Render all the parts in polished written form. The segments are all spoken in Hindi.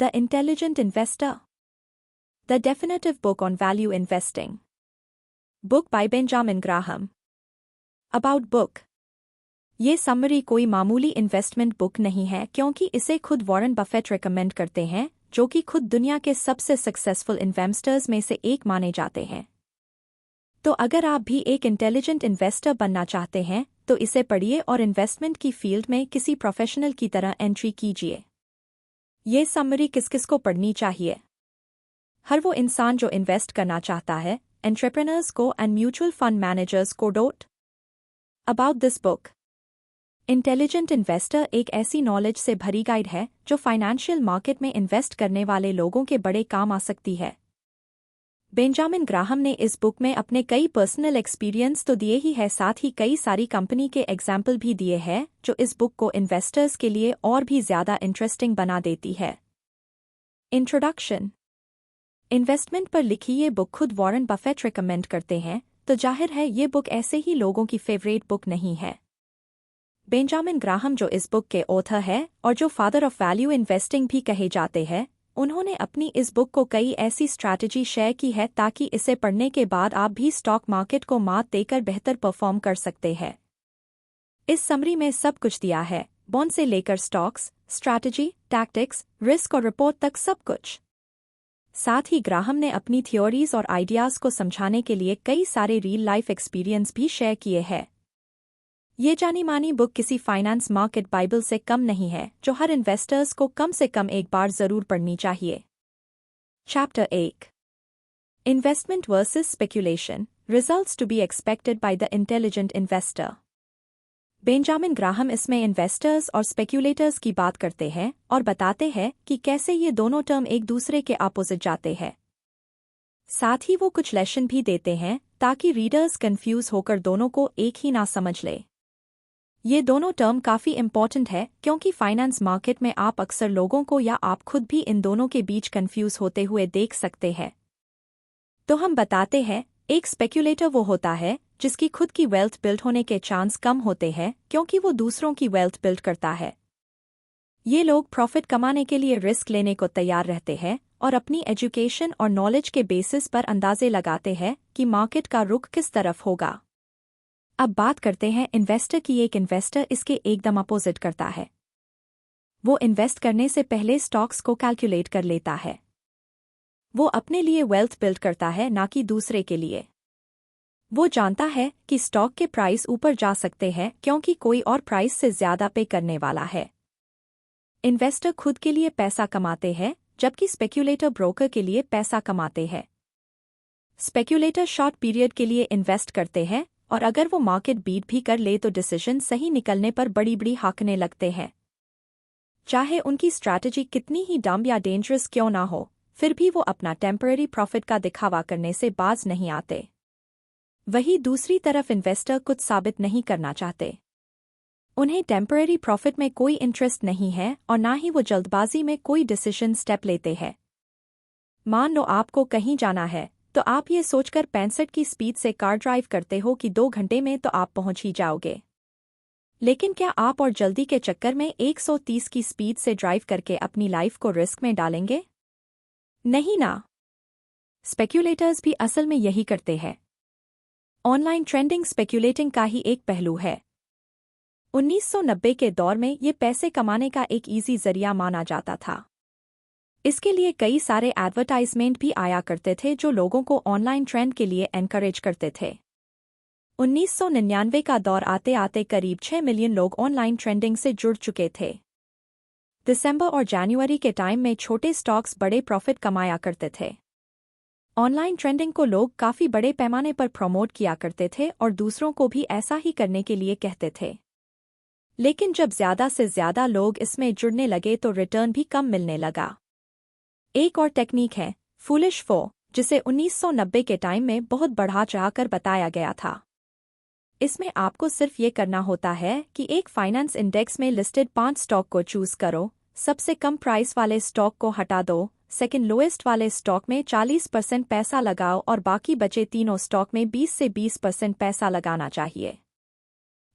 The Intelligent Investor. The Definitive Book on Value Investing. Book by Benjamin Graham. About book. ये समरी कोई मामूली इन्वेस्टमेंट बुक नहीं है क्योंकि इसे खुद वॉरेन बफेट रिकमेंड करते हैं, जो कि खुद दुनिया के सबसे सक्सेसफुल इन्वेस्टर्स में से एक माने जाते हैं। तो अगर आप भी एक इंटेलिजेंट इन्वेस्टर बनना चाहते हैं तो इसे पढ़िए और इन्वेस्टमेंट की फील्ड में किसी प्रोफेशनल की तरह एंट्री कीजिए। ये समरी किस किस को पढ़नी चाहिए? हर वो इंसान जो इन्वेस्ट करना चाहता है, एंटरप्रेन्योर्स को एंड म्यूचुअल फंड मैनेजर्स को। About this book. Intelligent investor एक ऐसी नॉलेज से भरी गाइड है जो फाइनेंशियल मार्केट में इन्वेस्ट करने वाले लोगों के बड़े काम आ सकती है। बेंजामिन ग्राहम ने इस बुक में अपने कई पर्सनल एक्सपीरियंस तो दिए ही है, साथ ही कई सारी कंपनी के एग्जाम्पल भी दिए हैं जो इस बुक को इन्वेस्टर्स के लिए और भी ज्यादा इंटरेस्टिंग बना देती है। इंट्रोडक्शन। इन्वेस्टमेंट पर लिखी ये बुक खुद वॉरेन बफेट रिकमेंड करते हैं, तो जाहिर है ये बुक ऐसे ही लोगों की फेवरेट बुक नहीं है। बेंजामिन ग्राहम जो इस बुक के ऑथर है और जो फादर ऑफ वैल्यू इन्वेस्टिंग भी कहे जाते हैं, उन्होंने अपनी इस बुक को कई ऐसी स्ट्रैटेजी शेयर की है ताकि इसे पढ़ने के बाद आप भी स्टॉक मार्केट को मात देकर बेहतर परफॉर्म कर सकते हैं। इस समरी में सब कुछ दिया है, बॉन्ड से लेकर स्टॉक्स, स्ट्रैटेजी, टैक्टिक्स, रिस्क और रिपोर्ट तक सब कुछ। साथ ही ग्राहम ने अपनी थ्योरीज और आइडियाज को समझाने के लिए कई सारे रियल लाइफ एक्सपीरियंस भी शेयर किए हैं। ये जानी मानी बुक किसी फाइनेंस मार्केट बाइबल से कम नहीं है, जो हर इन्वेस्टर्स को कम से कम एक बार जरूर पढ़नी चाहिए। Chapter 1। Investment versus speculation, results to be expected by the intelligent investor. Benjamin Graham इसमें इन्वेस्टर्स और स्पेक्यूलेटर्स की बात करते हैं और बताते हैं कि कैसे ये दोनों टर्म एक दूसरे के अपोजिट जाते हैं। साथ ही वो कुछ लेसन भी देते हैं ताकि रीडर्स कंफ्यूज होकर दोनों को एक ही ना समझ ले। ये दोनों टर्म काफी इंपॉर्टेंट है क्योंकि फाइनेंस मार्केट में आप अक्सर लोगों को या आप खुद भी इन दोनों के बीच कंफ्यूज होते हुए देख सकते हैं। तो हम बताते हैं, एक स्पेक्यूलेटर वो होता है जिसकी खुद की वेल्थ बिल्ड होने के चांस कम होते हैं क्योंकि वो दूसरों की वेल्थ बिल्ड करता है। ये लोग प्रॉफिट कमाने के लिए रिस्क लेने को तैयार रहते हैं और अपनी एजुकेशन और नॉलेज के बेसिस पर अंदाजे लगाते हैं कि मार्केट का रुख किस तरफ होगा। अब बात करते हैं इन्वेस्टर की। एक इन्वेस्टर इसके एकदम अपोजिट करता है। वो इन्वेस्ट करने से पहले स्टॉक्स को कैलकुलेट कर लेता है। वो अपने लिए वेल्थ बिल्ड करता है, ना कि दूसरे के लिए। वो जानता है कि स्टॉक के प्राइस ऊपर जा सकते हैं क्योंकि कोई और प्राइस से ज्यादा पे करने वाला है। इन्वेस्टर खुद के लिए पैसा कमाते हैं जबकि स्पेक्यूलेटर ब्रोकर के लिए पैसा कमाते हैं। स्पेक्यूलेटर शॉर्ट पीरियड के लिए इन्वेस्ट करते हैं और अगर वो मार्केट बीट भी कर ले तो डिसीजन सही निकलने पर बड़ी बड़ी हाकने लगते हैं। चाहे उनकी स्ट्रैटेजी कितनी ही डम या डेंजरस क्यों ना हो, फिर भी वो अपना टेम्पररी प्रॉफिट का दिखावा करने से बाज नहीं आते। वहीं दूसरी तरफ इन्वेस्टर कुछ साबित नहीं करना चाहते। उन्हें टेम्पररी प्रॉफिट में कोई इंटरेस्ट नहीं है और ना ही वो जल्दबाजी में कोई डिसीजन स्टेप लेते हैं। मान लो आपको कहीं जाना है तो आप ये सोचकर 65 की स्पीड से कार ड्राइव करते हो कि 2 घंटे में तो आप पहुंच ही जाओगे। लेकिन क्या आप और जल्दी के चक्कर में 130 की स्पीड से ड्राइव करके अपनी लाइफ को रिस्क में डालेंगे? नहीं ना। स्पेक्यूलेटर्स भी असल में यही करते हैं। ऑनलाइन ट्रेंडिंग स्पेक्यूलेटिंग का ही एक पहलू है। 1990 के दौर में ये पैसे कमाने का एक इजी जरिया माना जाता था। इसके लिए कई सारे एडवर्टाइजमेंट भी आया करते थे जो लोगों को ऑनलाइन ट्रेंड के लिए एनकरेज करते थे। 1999 का दौर आते आते करीब 6 मिलियन लोग ऑनलाइन ट्रेंडिंग से जुड़ चुके थे। दिसंबर और जनवरी के टाइम में छोटे स्टॉक्स बड़े प्रॉफिट कमाया करते थे। ऑनलाइन ट्रेंडिंग को लोग काफी बड़े पैमाने पर प्रमोट किया करते थे और दूसरों को भी ऐसा ही करने के लिए कहते थे। लेकिन जब ज्यादा से ज्यादा लोग इसमें जुड़ने लगे तो रिटर्न भी कम मिलने लगा। एक और टेक्निक है फूलिश फो, जिसे 1990 के टाइम में बहुत बढ़ा चढ़ाकर बताया गया था। इसमें आपको सिर्फ ये करना होता है कि एक फाइनेंस इंडेक्स में लिस्टेड 5 स्टॉक को चूज करो, सबसे कम प्राइस वाले स्टॉक को हटा दो, सेकंड लोएस्ट वाले स्टॉक में 40% पैसा लगाओ और बाकी बचे तीनों स्टॉक में 20 से 20% पैसा लगाना चाहिए।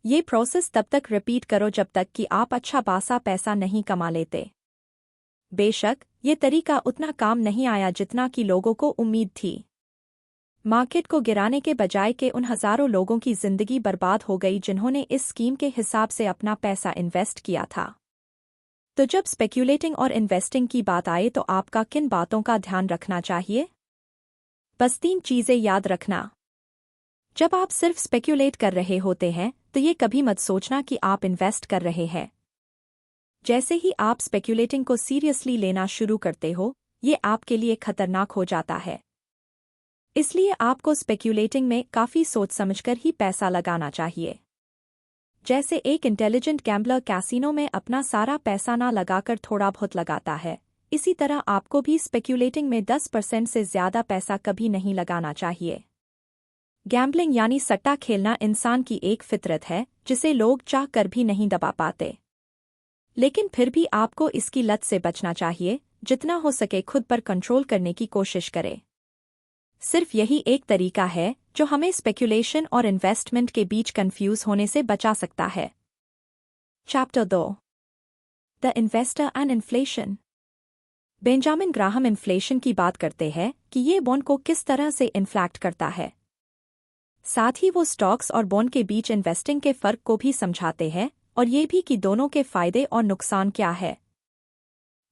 ये प्रोसेस तब तक रिपीट करो जब तक कि आप अच्छा खासा पैसा नहीं कमा लेते। बेशक ये तरीका उतना काम नहीं आया जितना कि लोगों को उम्मीद थी। मार्केट को गिराने के बजाय के उन हजारों लोगों की जिंदगी बर्बाद हो गई जिन्होंने इस स्कीम के हिसाब से अपना पैसा इन्वेस्ट किया था। तो जब स्पेक्यूलेटिंग और इन्वेस्टिंग की बात आए तो आपका किन बातों का ध्यान रखना चाहिए? बस 3 चीजें याद रखना। जब आप सिर्फ स्पेक्यूलेट कर रहे होते हैं तो ये कभी मत सोचना कि आप इन्वेस्ट कर रहे हैं। जैसे ही आप स्पेक्यूलेटिंग को सीरियसली लेना शुरू करते हो, ये आपके लिए खतरनाक हो जाता है। इसलिए आपको स्पेक्यूलेटिंग में काफी सोच समझकर ही पैसा लगाना चाहिए। जैसे एक इंटेलिजेंट गैम्बलर कैसीनो में अपना सारा पैसा ना लगाकर थोड़ा बहुत लगाता है, इसी तरह आपको भी स्पेक्यूलेटिंग में 10% से ज्यादा पैसा कभी नहीं लगाना चाहिए। गैम्बलिंग यानी सट्टा खेलना इंसान की एक फितरत है जिसे लोग चाह कर भी नहीं दबा पाते। लेकिन फिर भी आपको इसकी लत से बचना चाहिए, जितना हो सके खुद पर कंट्रोल करने की कोशिश करें। सिर्फ यही एक तरीका है जो हमें स्पेक्यूलेशन और इन्वेस्टमेंट के बीच कंफ्यूज होने से बचा सकता है। Chapter 2 the investor and inflation. Benjamin Graham inflation की बात करते हैं कि ये बॉन्ड को किस तरह से इन्फ्लेक्ट करता है। साथ ही वो स्टॉक्स और बॉन्ड के बीच इन्वेस्टिंग के फर्क को भी समझाते हैं और ये भी कि दोनों के फायदे और नुकसान क्या है।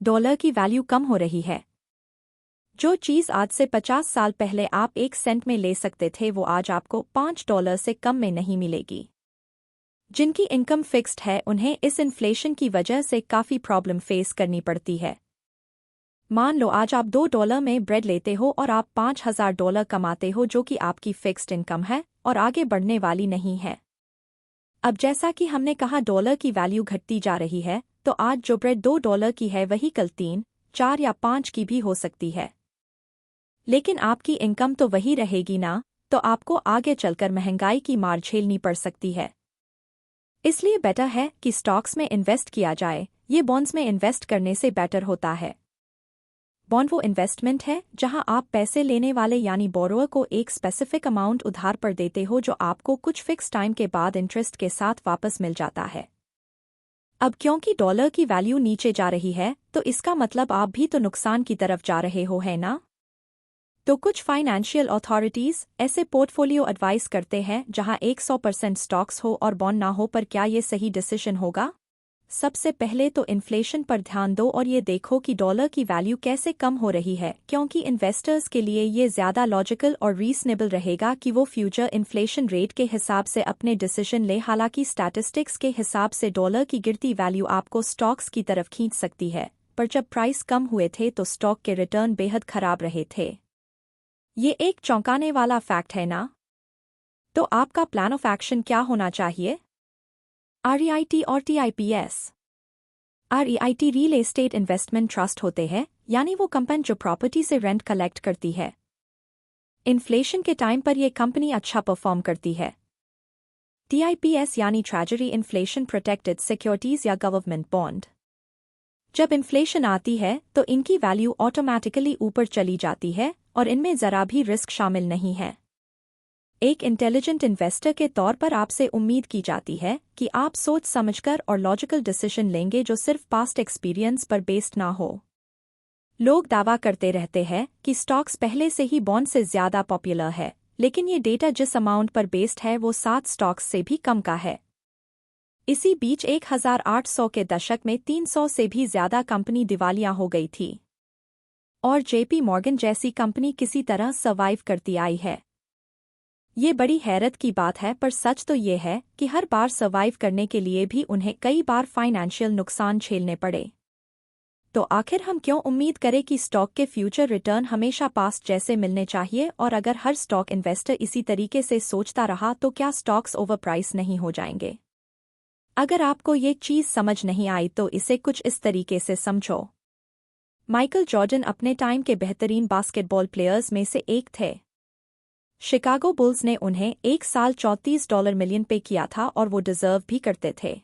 डॉलर की वैल्यू कम हो रही है। जो चीज़ आज से 50 साल पहले आप 1 सेंट में ले सकते थे वो आज आपको $5 से कम में नहीं मिलेगी। जिनकी इनकम फिक्स्ड है उन्हें इस इन्फ्लेशन की वजह से काफ़ी प्रॉब्लम फेस करनी पड़ती है। मान लो आज आप $2 में ब्रेड लेते हो और आप $5,000 कमाते हो जो कि आपकी फिक्स्ड इनकम है और आगे बढ़ने वाली नहीं है। अब जैसा कि हमने कहा डॉलर की वैल्यू घटती जा रही है, तो आज जो ब्रेड $2 की है वही कल 3, 4 या 5 की भी हो सकती है। लेकिन आपकी इनकम तो वही रहेगी ना, तो आपको आगे चलकर महंगाई की मार झेलनी पड़ सकती है। इसलिए बेटर है कि स्टॉक्स में इन्वेस्ट किया जाए, ये बॉन्ड्स में इन्वेस्ट करने से बेटर होता है। बॉन्ड वो इन्वेस्टमेंट है जहां आप पैसे लेने वाले यानी बोरोअर को एक स्पेसिफिक अमाउंट उधार पर देते हो जो आपको कुछ फिक्स टाइम के बाद इंटरेस्ट के साथ वापस मिल जाता है। अब क्योंकि डॉलर की वैल्यू नीचे जा रही है तो इसका मतलब आप भी तो नुकसान की तरफ जा रहे हो, है ना? तो कुछ फाइनेंशियल अथॉरिटीज ऐसे पोर्टफोलियो एडवाइस करते हैं जहां 100% स्टॉक्स हो और बॉन्ड ना हो, पर क्या ये सही डिसीजन होगा? सबसे पहले तो इन्फ्लेशन पर ध्यान दो और ये देखो कि डॉलर की वैल्यू कैसे कम हो रही है, क्योंकि इन्वेस्टर्स के लिए ये ज़्यादा लॉजिकल और रीजनेबल रहेगा कि वो फ्यूचर इन्फ्लेशन रेट के हिसाब से अपने डिसीजन ले। हालांकि स्टैटिस्टिक्स के हिसाब से डॉलर की गिरती वैल्यू आपको स्टॉक्स की तरफ खींच सकती है, पर जब प्राइस कम हुए थे तो स्टॉक के रिटर्न बेहद खराब रहे थे। ये एक चौंकाने वाला फैक्ट है ना? तो आपका प्लान ऑफ एक्शन क्या होना चाहिए? REIT और TIPS। REIT real estate investment trust होते हैं, यानी वो कंपनी जो प्रॉपर्टी से रेंट कलेक्ट करती है। इन्फ्लेशन के टाइम पर ये कंपनी अच्छा परफॉर्म करती है। TIPS यानी ट्रेजरी इन्फ्लेशन प्रोटेक्टेड सिक्योरिटीज या गवर्नमेंट बॉन्ड। जब इन्फ्लेशन आती है तो इनकी वैल्यू ऑटोमैटिकली ऊपर चली जाती है और इनमें जरा भी रिस्क शामिल नहीं है। एक इंटेलिजेंट इन्वेस्टर के तौर पर आपसे उम्मीद की जाती है कि आप सोच समझकर और लॉजिकल डिसीजन लेंगे जो सिर्फ पास्ट एक्सपीरियंस पर बेस्ड ना हो। लोग दावा करते रहते हैं कि स्टॉक्स पहले से ही बॉन्ड से ज्यादा पॉपुलर है, लेकिन ये डेटा जिस अमाउंट पर बेस्ड है वो 7 स्टॉक्स से भी कम का है। इसी बीच 1800 के दशक में 300 से भी ज्यादा कंपनी दिवालिया हो गई थी और JP मॉर्गन जैसी कंपनी किसी तरह सर्वाइव करती आई है। ये बड़ी हैरत की बात है, पर सच तो ये है कि हर बार सर्वाइव करने के लिए भी उन्हें कई बार फाइनेंशियल नुकसान झेलने पड़े। तो आखिर हम क्यों उम्मीद करें कि स्टॉक के फ्यूचर रिटर्न हमेशा पास्ट जैसे मिलने चाहिए? और अगर हर स्टॉक इन्वेस्टर इसी तरीके से सोचता रहा तो क्या स्टॉक्स ओवर प्राइस नहीं हो जाएंगे? अगर आपको ये चीज़ समझ नहीं आई तो इसे कुछ इस तरीके से समझो। माइकल जॉर्डन अपने टाइम के बेहतरीन बास्केटबॉल प्लेयर्स में से एक थे। शिकागो बुल्स ने उन्हें एक साल $34 मिलियन पे किया था और वो डिजर्व भी करते थे।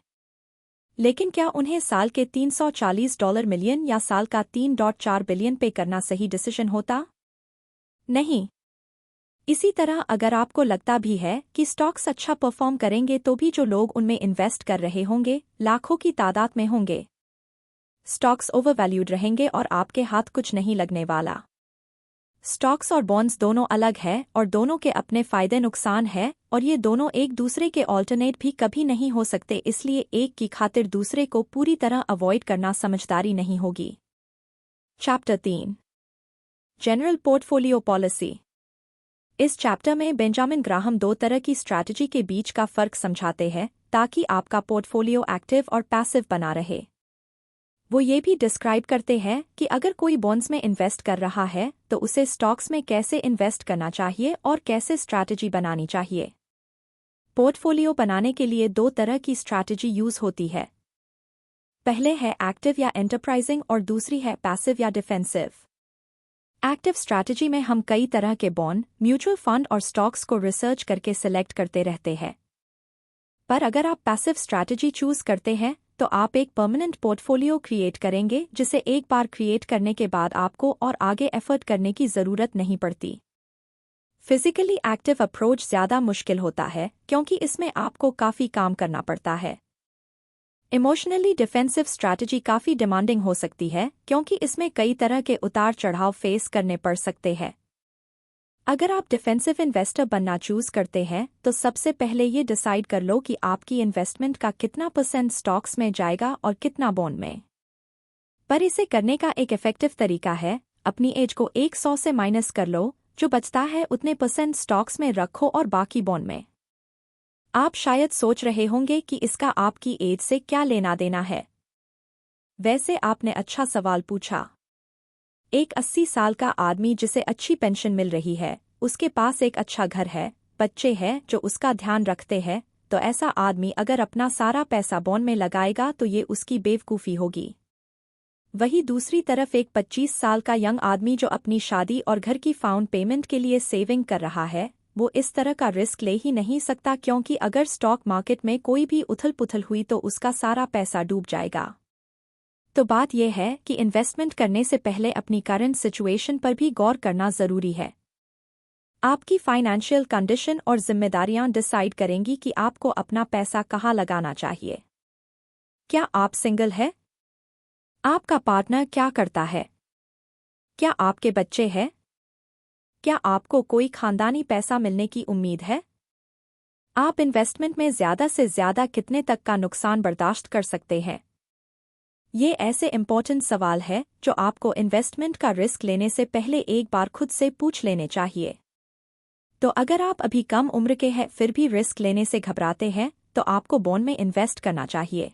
लेकिन क्या उन्हें साल के $340 मिलियन या साल का 3.4 बिलियन पे करना सही डिसीजन होता? नहीं। इसी तरह अगर आपको लगता भी है कि स्टॉक्स अच्छा परफॉर्म करेंगे तो भी जो लोग उनमें इन्वेस्ट कर रहे होंगे लाखों की तादाद में होंगे। स्टॉक्स ओवरवैल्यूड रहेंगे और आपके हाथ कुछ नहीं लगने वाला। स्टॉक्स और बॉन्ड्स दोनों अलग है और दोनों के अपने फायदे नुकसान है और ये दोनों एक दूसरे के ऑल्टरनेट भी कभी नहीं हो सकते, इसलिए एक की खातिर दूसरे को पूरी तरह अवॉइड करना समझदारी नहीं होगी। Chapter 3 general portfolio policy. इस चैप्टर में बेंजामिन ग्राहम दो तरह की स्ट्रैटेजी के बीच का फर्क समझाते हैं ताकि आपका पोर्टफोलियो एक्टिव और पैसिव बना रहे। वो ये भी डिस्क्राइब करते हैं कि अगर कोई बॉन्ड्स में इन्वेस्ट कर रहा है तो उसे स्टॉक्स में कैसे इन्वेस्ट करना चाहिए और कैसे स्ट्रैटेजी बनानी चाहिए। पोर्टफोलियो बनाने के लिए दो तरह की स्ट्रैटेजी यूज होती है। पहले है एक्टिव या एंटरप्राइजिंग और दूसरी है पैसिव या डिफेंसिव। एक्टिव स्ट्रैटेजी में हम कई तरह के बॉन्ड, म्यूचुअल फंड और स्टॉक्स को रिसर्च करके सिलेक्ट करते रहते हैं। पर अगर आप पैसिव स्ट्रैटेजी चूज करते हैं तो आप एक परमानेंट पोर्टफोलियो क्रिएट करेंगे जिसे एक बार क्रिएट करने के बाद आपको और आगे एफर्ट करने की ज़रूरत नहीं पड़ती। फिजिकली एक्टिव अप्रोच ज़्यादा मुश्किल होता है क्योंकि इसमें आपको काफ़ी काम करना पड़ता है। इमोशनली डिफेंसिव स्ट्रैटेजी काफ़ी डिमांडिंग हो सकती है क्योंकि इसमें कई तरह के उतार चढ़ाव फेस करने पड़ सकते हैं। अगर आप डिफेंसिव इन्वेस्टर बनना चूज करते हैं तो सबसे पहले ये डिसाइड कर लो कि आपकी इन्वेस्टमेंट का कितना % स्टॉक्स में जाएगा और कितना बॉन्ड में। पर इसे करने का एक इफेक्टिव तरीका है, अपनी एज को 100 से माइनस कर लो, जो बचता है उतने % स्टॉक्स में रखो और बाकी बॉन्ड में। आप शायद सोच रहे होंगे कि इसका आपकी एज से क्या लेना देना है। वैसे आपने अच्छा सवाल पूछा। एक 80 साल का आदमी जिसे अच्छी पेंशन मिल रही है, उसके पास एक अच्छा घर है, बच्चे हैं जो उसका ध्यान रखते हैं, तो ऐसा आदमी अगर अपना सारा पैसा बॉन्ड में लगाएगा तो ये उसकी बेवकूफ़ी होगी। वही दूसरी तरफ एक 25 साल का यंग आदमी जो अपनी शादी और घर की फाउंड पेमेंट के लिए सेविंग कर रहा है, वो इस तरह का रिस्क ले ही नहीं सकता क्योंकि अगर स्टॉक मार्केट में कोई भी उथल पुथल हुई तो उसका सारा पैसा डूब जाएगा। तो बात यह है कि इन्वेस्टमेंट करने से पहले अपनी करंट सिचुएशन पर भी गौर करना ज़रूरी है। आपकी फाइनेंशियल कंडीशन और जिम्मेदारियां डिसाइड करेंगी कि आपको अपना पैसा कहाँ लगाना चाहिए। क्या आप सिंगल है? आपका पार्टनर क्या करता है? क्या आपके बच्चे हैं? क्या आपको कोई खानदानी पैसा मिलने की उम्मीद है? आप इन्वेस्टमेंट में ज़्यादा से ज़्यादा कितने तक का नुकसान बर्दाश्त कर सकते हैं? ये ऐसे इम्पोर्टेंट सवाल है जो आपको इन्वेस्टमेंट का रिस्क लेने से पहले एक बार खुद से पूछ लेने चाहिए। तो अगर आप अभी कम उम्र के हैं फिर भी रिस्क लेने से घबराते हैं तो आपको बॉन्ड में इन्वेस्ट करना चाहिए।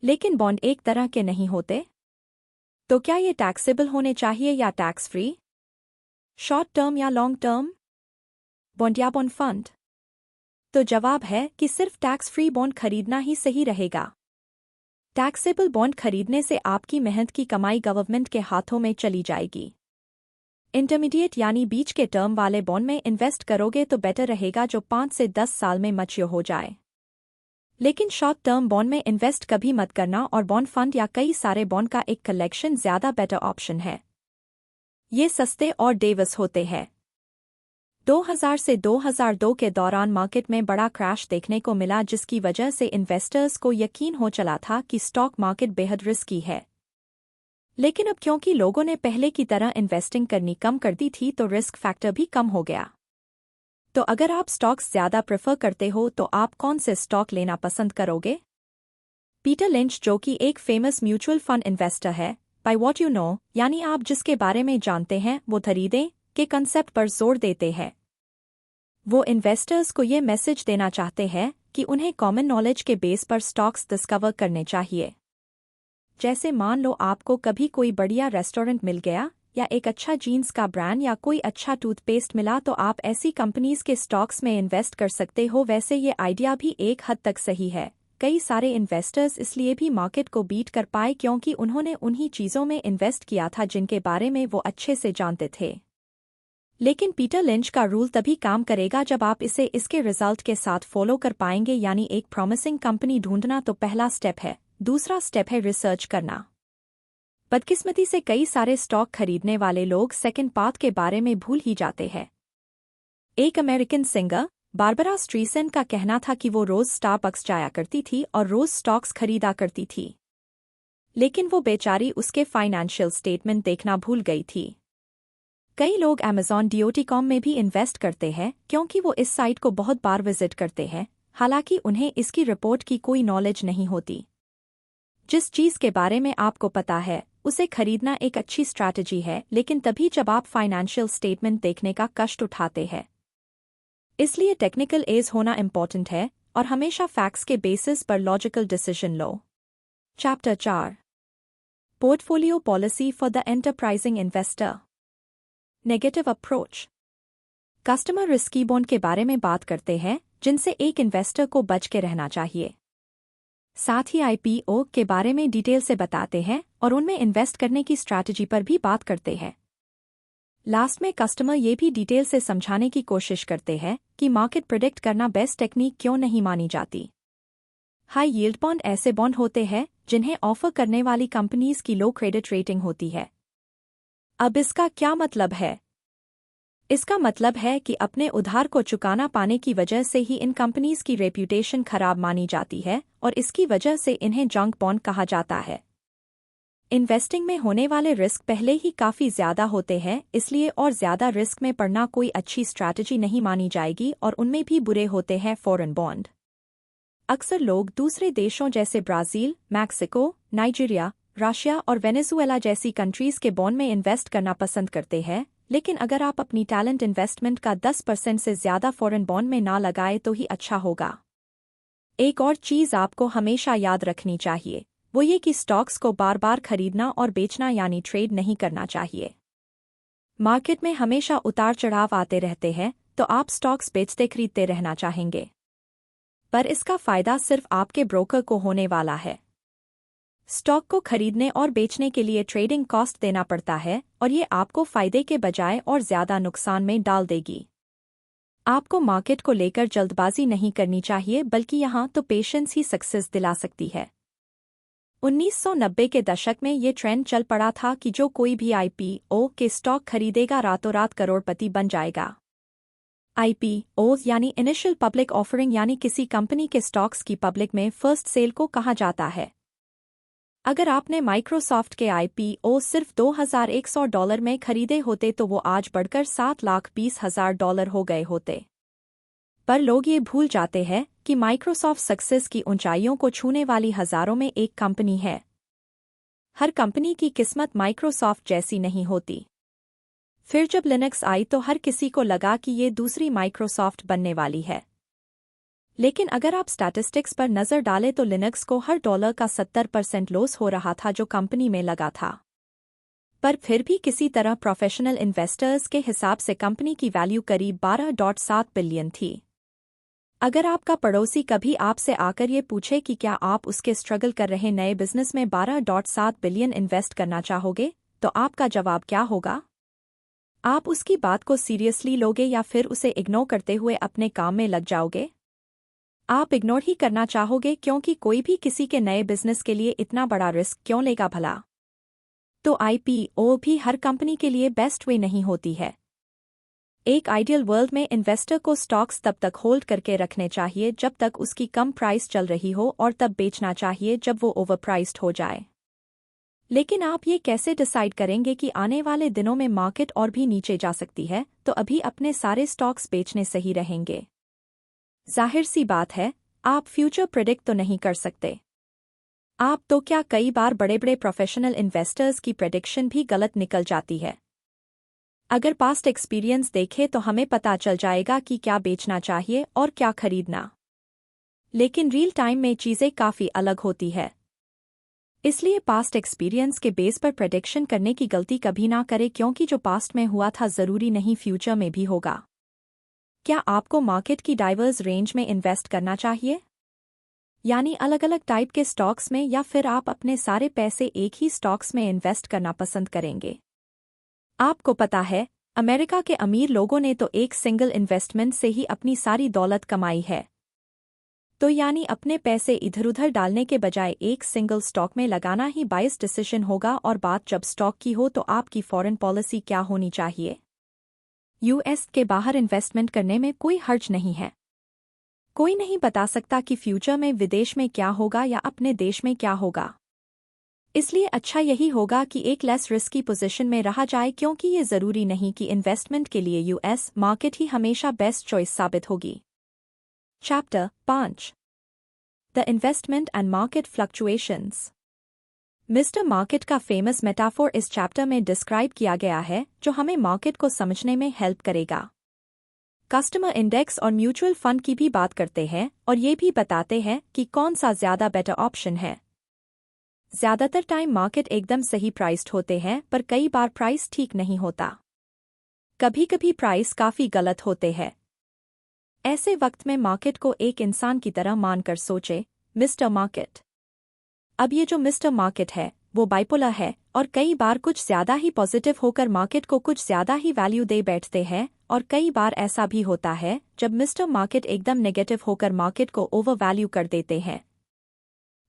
लेकिन बॉन्ड एक तरह के नहीं होते। तो क्या ये टैक्सेबल होने चाहिए या टैक्स फ्री? शॉर्ट टर्म या लॉन्ग टर्म? बॉन्ड या बॉन्ड फंड? तो जवाब है कि सिर्फ टैक्स फ्री बॉन्ड खरीदना ही सही रहेगा। टैक्सेबल बॉन्ड खरीदने से आपकी मेहनत की कमाई गवर्नमेंट के हाथों में चली जाएगी। इंटरमीडिएट यानी बीच के टर्म वाले बॉन्ड में इन्वेस्ट करोगे तो बेटर रहेगा जो 5 से 10 साल में मैच्योर हो जाए। लेकिन शॉर्ट टर्म बॉन्ड में इन्वेस्ट कभी मत करना और बॉन्ड फंड या कई सारे बॉन्ड का एक कलेक्शन ज़्यादा बेटर ऑप्शन है। ये सस्ते और डेवस होते हैं। 2000 से 2002 के दौरान मार्केट में बड़ा क्रैश देखने को मिला जिसकी वजह से इन्वेस्टर्स को यकीन हो चला था कि स्टॉक मार्केट बेहद रिस्की है। लेकिन अब क्योंकि लोगों ने पहले की तरह इन्वेस्टिंग करनी कम कर दी थी तो रिस्क फैक्टर भी कम हो गया। तो अगर आप स्टॉक्स ज़्यादा प्रेफर करते हो तो आप कौन से स्टॉक लेना पसंद करोगे? पीटर लिंच जो कि एक फेमस म्यूचुअल फंड इन्वेस्टर है, बाय व्हाट यू नो यानी आप जिसके बारे में जानते हैं वो खरीदें के कंसेप्ट पर जोर देते हैं। वो इन्वेस्टर्स को ये मैसेज देना चाहते हैं कि उन्हें कॉमन नॉलेज के बेस पर स्टॉक्स डिस्कवर करने चाहिए। जैसे मान लो आपको कभी कोई बढ़िया रेस्टोरेंट मिल गया या एक अच्छा जीन्स का ब्रांड या कोई अच्छा टूथपेस्ट मिला तो आप ऐसी कंपनीज के स्टॉक्स में इन्वेस्ट कर सकते हो। वैसे ये आइडिया भी एक हद तक सही है। कई सारे इन्वेस्टर्स इसलिए भी मार्केट को बीट कर पाए क्योंकि उन्होंने उन्हीं चीज़ों में इन्वेस्ट किया था जिनके बारे में वो अच्छे से जानते थे। लेकिन पीटर लिंच का रूल तभी काम करेगा जब आप इसे इसके रिजल्ट के साथ फॉलो कर पाएंगे। यानी एक प्रॉमिसिंग कंपनी ढूंढना तो पहला स्टेप है, दूसरा स्टेप है रिसर्च करना। बदकिस्मती से कई सारे स्टॉक खरीदने वाले लोग सेकंड पार्ट के बारे में भूल ही जाते हैं। एक अमेरिकन सिंगर बारबरा स्ट्रीसेंट का कहना था कि वो रोज स्टारबक्स जाया करती थी और रोज स्टॉक्स खरीदा करती थी। लेकिन वो बेचारी उसके फाइनेंशियल स्टेटमेंट देखना भूल गई थी। कई लोग Amazon.com में भी इन्वेस्ट करते हैं क्योंकि वो इस साइट को बहुत बार विजिट करते हैं, हालांकि उन्हें इसकी रिपोर्ट की कोई नॉलेज नहीं होती। जिस चीज़ के बारे में आपको पता है उसे खरीदना एक अच्छी स्ट्रैटेजी है, लेकिन तभी जब आप फाइनेंशियल स्टेटमेंट देखने का कष्ट उठाते हैं। इसलिए टेक्निकल एज होना इम्पॉर्टेंट है और हमेशा फैक्ट्स के बेसिस पर logical decision low. Chapter 4 portfolio policy for the enterprising investor. Negative approach. Customer risky bond के बारे में बात करते हैं जिनसे एक इन्वेस्टर को बच के रहना चाहिए। साथ ही IPO के बारे में डिटेल से बताते हैं और उनमें इन्वेस्ट करने की स्ट्रैटेजी पर भी बात करते हैं। लास्ट में कस्टमर ये भी डिटेल से समझाने की कोशिश करते हैं कि मार्केट प्रेडिक्ट करना बेस्ट टेक्निक क्यों नहीं मानी जाती। हाई यील्ड बॉन्ड ऐसे बॉन्ड होते हैं जिन्हें ऑफर करने वाली कंपनीज की लो क्रेडिट रेटिंग होती है। अब इसका क्या मतलब है? इसका मतलब है कि अपने उधार को चुकाना पाने की वजह से ही इन कंपनीज की रेप्यूटेशन खराब मानी जाती है और इसकी वजह से इन्हें जंक बॉन्ड कहा जाता है। इन्वेस्टिंग में होने वाले रिस्क पहले ही काफ़ी ज़्यादा होते हैं, इसलिए और ज़्यादा रिस्क में पड़ना कोई अच्छी स्ट्रैटेजी नहीं मानी जाएगी और उनमें भी बुरे होते हैं फॉरेन बॉन्ड। अक्सर लोग दूसरे देशों जैसे ब्राज़ील, मैक्सिको, नाइजीरिया, रशिया और वेनेजुएला जैसी कंट्रीज़ के बॉन्ड में इन्वेस्ट करना पसंद करते हैं, लेकिन अगर आप अपनी टैलेंट इन्वेस्टमेंट का 10% से ज़्यादा फॉरेन बॉन्ड में ना लगाए तो ही अच्छा होगा। एक और चीज़ आपको हमेशा याद रखनी चाहिए, वो ये कि स्टॉक्स को बार बार खरीदना और बेचना यानी ट्रेड नहीं करना चाहिए। मार्केट में हमेशा उतार चढ़ाव आते रहते हैं, तो आप स्टॉक्स बेचते खरीदते रहना चाहेंगे, पर इसका फ़ायदा सिर्फ आपके ब्रोकर को होने वाला है। स्टॉक को खरीदने और बेचने के लिए ट्रेडिंग कॉस्ट देना पड़ता है और ये आपको फ़ायदे के बजाय और ज़्यादा नुकसान में डाल देगी। आपको मार्केट को लेकर जल्दबाजी नहीं करनी चाहिए, बल्कि यहाँ तो पेशेंस ही सक्सेस दिला सकती है। 1990 के दशक में ये ट्रेंड चल पड़ा था कि जो कोई भी IPO के स्टॉक खरीदेगा रातों रात करोड़पति बन जाएगा। IPO यानी इनिशियल पब्लिक ऑफरिंग, यानी किसी कंपनी के स्टॉक्स की पब्लिक में फर्स्ट सेल को कहा जाता है। अगर आपने माइक्रोसॉफ्ट के IPO सिर्फ $2100 में खरीदे होते तो वो आज बढ़कर $7,20,000 हो गए होते। पर लोग ये भूल जाते हैं कि माइक्रोसॉफ्ट सक्सेस की ऊंचाइयों को छूने वाली हजारों में एक कंपनी है। हर कंपनी की किस्मत माइक्रोसॉफ्ट जैसी नहीं होती। फिर जब लिनक्स आई तो हर किसी को लगा कि ये दूसरी माइक्रोसॉफ्ट बनने वाली है। लेकिन अगर आप स्टैटिस्टिक्स पर नज़र डालें तो लिनक्स को हर डॉलर का 70% लॉस हो रहा था जो कंपनी में लगा था। पर फिर भी किसी तरह प्रोफेशनल इन्वेस्टर्स के हिसाब से कंपनी की वैल्यू करीब 12.7 बिलियन थी। अगर आपका पड़ोसी कभी आपसे आकर ये पूछे कि क्या आप उसके स्ट्रगल कर रहे नए बिजनेस में 12.7 बिलियन इन्वेस्ट करना चाहोगे, तो आपका जवाब क्या होगा? आप उसकी बात को सीरियसली लोगे या फिर उसे इग्नोर करते हुए अपने काम में लग जाओगे? आप इग्नोर ही करना चाहोगे, क्योंकि कोई भी किसी के नए बिजनेस के लिए इतना बड़ा रिस्क क्यों लेगा भला? तो IPO भी हर कंपनी के लिए बेस्ट वे नहीं होती है। एक आइडियल वर्ल्ड में इन्वेस्टर को स्टॉक्स तब तक होल्ड करके रखने चाहिए जब तक उसकी कम प्राइस चल रही हो और तब बेचना चाहिए जब वो ओवरप्राइस्ड हो जाए। लेकिन आप ये कैसे डिसाइड करेंगे कि आने वाले दिनों में मार्केट और भी नीचे जा सकती है, तो अभी अपने सारे स्टॉक्स बेचने सही रहेंगे? जाहिर सी बात है, आप फ्यूचर प्रेडिक्ट तो नहीं कर सकते। आप तो क्या, कई बार बड़े बड़े प्रोफेशनल इन्वेस्टर्स की प्रेडिक्शन भी गलत निकल जाती है। अगर पास्ट एक्सपीरियंस देखें तो हमें पता चल जाएगा कि क्या बेचना चाहिए और क्या खरीदना। लेकिन रियल टाइम में चीज़ें काफ़ी अलग होती है। इसलिए पास्ट एक्सपीरियंस के बेस पर प्रेडिक्शन करने की गलती कभी ना करें, क्योंकि जो पास्ट में हुआ था ज़रूरी नहीं फ्यूचर में भी होगा। क्या आपको मार्केट की डाइवर्स रेंज में इन्वेस्ट करना चाहिए, यानी अलग अलग टाइप के स्टॉक्स में, या फिर आप अपने सारे पैसे एक ही स्टॉक्स में इन्वेस्ट करना पसंद करेंगे? आपको पता है, अमेरिका के अमीर लोगों ने तो एक सिंगल इन्वेस्टमेंट से ही अपनी सारी दौलत कमाई है। तो यानी अपने पैसे इधर-उधर डालने के बजाय एक सिंगल स्टॉक में लगाना ही बाइस डिसीजन होगा। और बात जब स्टॉक की हो तो आपकी फॉरेन पॉलिसी क्या होनी चाहिए? US के बाहर इन्वेस्टमेंट करने में कोई हर्ज नहीं है। कोई नहीं बता सकता कि फ्यूचर में विदेश में क्या होगा या अपने देश में क्या होगा। इसलिए अच्छा यही होगा कि एक लेस रिस्की पोजीशन में रहा जाए, क्योंकि ये ज़रूरी नहीं कि इन्वेस्टमेंट के लिए यूएस मार्केट ही हमेशा बेस्ट चॉइस साबित होगी। Chapter 5 the investment and market fluctuations. Mister market का फेमस मेटाफोर इस चैप्टर में डिस्क्राइब किया गया है, जो हमें मार्केट को समझने में हेल्प करेगा। कस्टमर इंडेक्स और म्यूचुअल फंड की भी बात करते हैं और ये भी बताते हैं कि कौन सा ज़्यादा बेटर ऑप्शन है। ज़्यादातर टाइम मार्केट एकदम सही प्राइस्ड होते हैं, पर कई बार प्राइस ठीक नहीं होता। कभी कभी प्राइस काफ़ी गलत होते हैं। ऐसे वक्त में मार्केट को एक इंसान की तरह मानकर सोचे, मिस्टर मार्केट। अब ये जो मिस्टर मार्केट है वो बाइपोलर है और कई बार कुछ ज्यादा ही पॉजिटिव होकर मार्केट को कुछ ज्यादा ही वैल्यू दे बैठते हैं, और कई बार ऐसा भी होता है जब मिस्टर मार्केट एकदम नेगेटिव होकर मार्केट को ओवर वैल्यू कर देते हैं।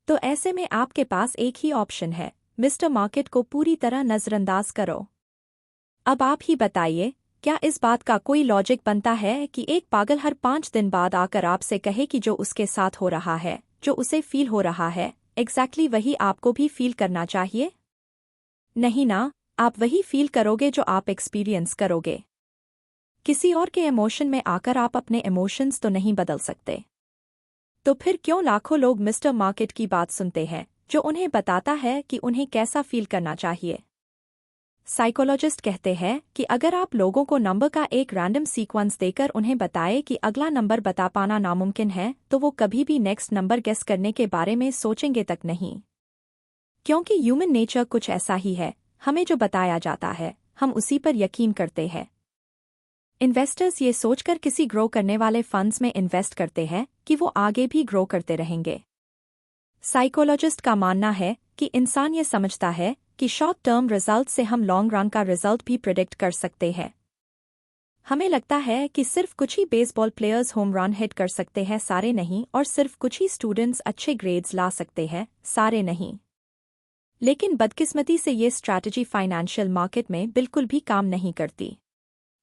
तो ऐसे में आपके पास एक ही ऑप्शन है, मिस्टर मार्केट को पूरी तरह नजरअंदाज करो। अब आप ही बताइए, क्या इस बात का कोई लॉजिक बनता है कि एक पागल हर 5 दिन बाद आकर आपसे कहे कि जो उसके साथ हो रहा है, जो उसे फील हो रहा है, एग्जैक्टली वही आपको भी फील करना चाहिए? नहीं ना, आप वही फील करोगे जो आप एक्सपीरियंस करोगे। किसी और के इमोशन में आकर आप अपने इमोशंस तो नहीं बदल सकते। तो फिर क्यों लाखों लोग मिस्टर मार्केट की बात सुनते हैं, जो उन्हें बताता है कि उन्हें कैसा फील करना चाहिए? साइकोलॉजिस्ट कहते हैं कि अगर आप लोगों को नंबर का एक रैंडम सीक्वेंस देकर उन्हें बताए कि अगला नंबर बता पाना नामुमकिन है, तो वो कभी भी नेक्स्ट नंबर गेस करने के बारे में सोचेंगे तक नहीं। क्योंकि ह्यूमन नेचर कुछ ऐसा ही है, हमें जो बताया जाता है हम उसी पर यकीन करते हैं। इन्वेस्टर्स ये सोचकर किसी ग्रो करने वाले फंड्स में इन्वेस्ट करते हैं कि वो आगे भी ग्रो करते रहेंगे। साइकोलॉजिस्ट का मानना है कि इंसान ये समझता है कि शॉर्ट टर्म रिजल्ट से हम लॉन्ग रन का रिजल्ट भी प्रिडिक्ट कर सकते हैं। हमें लगता है कि सिर्फ कुछ ही baseball players home run hit कर सकते हैं, सारे नहीं, और सिर्फ कुछ ही स्टूडेंट्स अच्छे ग्रेड्स ला सकते हैं, सारे नहीं। लेकिन बदकिस्मती से ये स्ट्रैटेजी फाइनेंशियल मार्केट में बिल्कुल भी काम नहीं करती।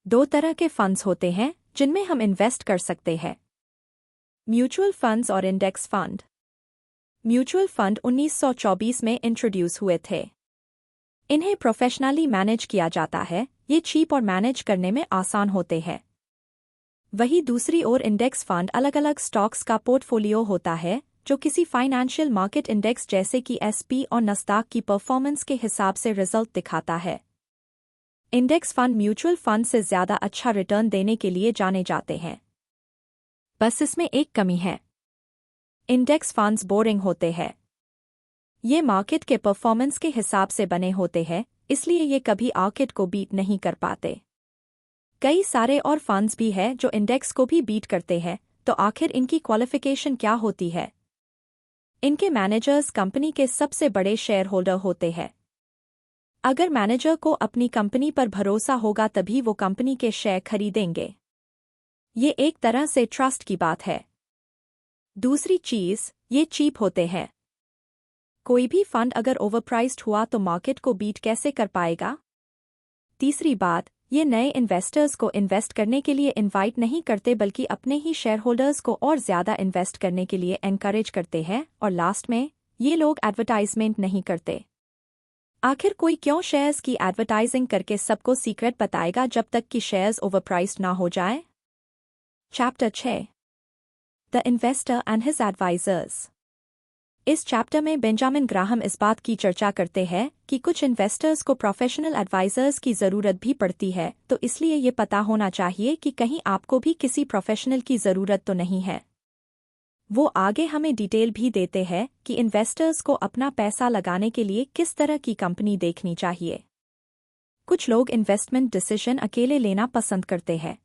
2 तरह के फंड्स होते हैं जिनमें हम इन्वेस्ट कर सकते हैं, म्यूचुअल फंड्स और इंडेक्स फंड। म्यूचुअल फंड 1924 में इंट्रोड्यूस हुए थे। इन्हें प्रोफेशनली मैनेज किया जाता है, ये चीप और मैनेज करने में आसान होते हैं। वही दूसरी ओर इंडेक्स फंड अलग अलग स्टॉक्स का पोर्टफोलियो होता है, जो किसी फाइनेंशियल मार्केट इंडेक्स जैसे कि एसपी और नस्दाक की परफॉर्मेंस के हिसाब से रिजल्ट दिखाता है। इंडेक्स फंड म्यूचुअल फंड से ज़्यादा अच्छा रिटर्न देने के लिए जाने जाते हैं। बस इसमें एक कमी है, इंडेक्स फंड्स बोरिंग होते हैं। ये मार्केट के परफॉर्मेंस के हिसाब से बने होते हैं, इसलिए ये कभी मार्केट को बीट नहीं कर पाते। कई सारे और फंड्स भी हैं जो इंडेक्स को भी बीट करते हैं, तो आखिर इनकी क्वालिफिकेशन क्या होती है? इनके मैनेजर्स कंपनी के सबसे बड़े शेयर होल्डर होते हैं। अगर मैनेजर को अपनी कंपनी पर भरोसा होगा तभी वो कंपनी के शेयर खरीदेंगे। ये एक तरह से ट्रस्ट की बात है। दूसरी चीज़, ये चीप होते हैं। कोई भी फंड अगर ओवरप्राइस्ड हुआ तो मार्केट को बीट कैसे कर पाएगा? तीसरी बात, ये नए इन्वेस्टर्स को इन्वेस्ट करने के लिए इनवाइट नहीं करते, बल्कि अपने ही शेयर होल्डर्स को और ज़्यादा इन्वेस्ट करने के लिए एनकरेज करते हैं। और लास्ट में, ये लोग एडवर्टाइजमेंट नहीं करते। आखिर कोई क्यों शेयर्स की एडवर्टाइजिंग करके सबको सीक्रेट बताएगा जब तक कि शेयर्स ओवरप्राइस्ड ना हो जाए? Chapter 6 the investor and his advisers. इस चैप्टर में बेंजामिन ग्राहम इस बात की चर्चा करते हैं कि कुछ इन्वेस्टर्स को प्रोफेशनल एडवाइजर्स की ज़रूरत भी पड़ती है, तो इसलिए ये पता होना चाहिए कि कहीं आपको भी किसी प्रोफेशनल की ज़रूरत तो नहीं है। वो आगे हमें डिटेल भी देते हैं कि इन्वेस्टर्स को अपना पैसा लगाने के लिए किस तरह की कंपनी देखनी चाहिए। कुछ लोग इन्वेस्टमेंट डिसीजन अकेले लेना पसंद करते हैं।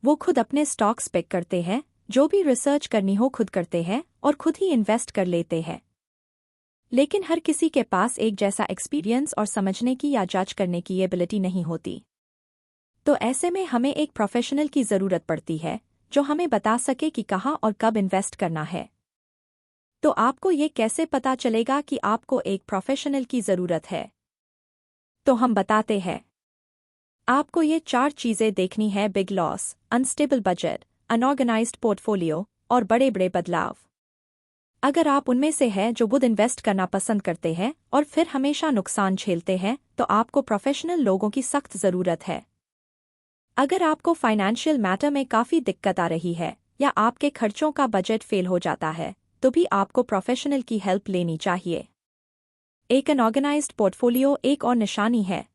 वो खुद अपने स्टॉक्स पिक करते हैं, जो भी रिसर्च करनी हो खुद करते हैं और खुद ही इन्वेस्ट कर लेते हैं। लेकिन हर किसी के पास एक जैसा एक्सपीरियंस और समझने की या जज करने की एबिलिटी नहीं होती। तो ऐसे में हमें एक प्रोफेशनल की ज़रूरत पड़ती है जो हमें बता सके कि कहाँ और कब इन्वेस्ट करना है। तो आपको ये कैसे पता चलेगा कि आपको एक प्रोफेशनल की ज़रूरत है? तो हम बताते हैं। आपको ये 4 चीज़ें देखनी है: big loss, unstable budget, unorganised portfolio और बड़े बड़े बदलाव। अगर आप उनमें से हैं जो बुध इन्वेस्ट करना पसंद करते हैं और फिर हमेशा नुकसान झेलते हैं, तो आपको प्रोफेशनल लोगों की सख्त ज़रूरत है। अगर आपको फाइनेंशियल मैटर में काफ़ी दिक्कत आ रही है या आपके खर्चों का बजट फेल हो जाता है, तो भी आपको प्रोफेशनल की हेल्प लेनी चाहिए। एक अनऑर्गेनाइज्ड पोर्टफोलियो एक और निशानी है।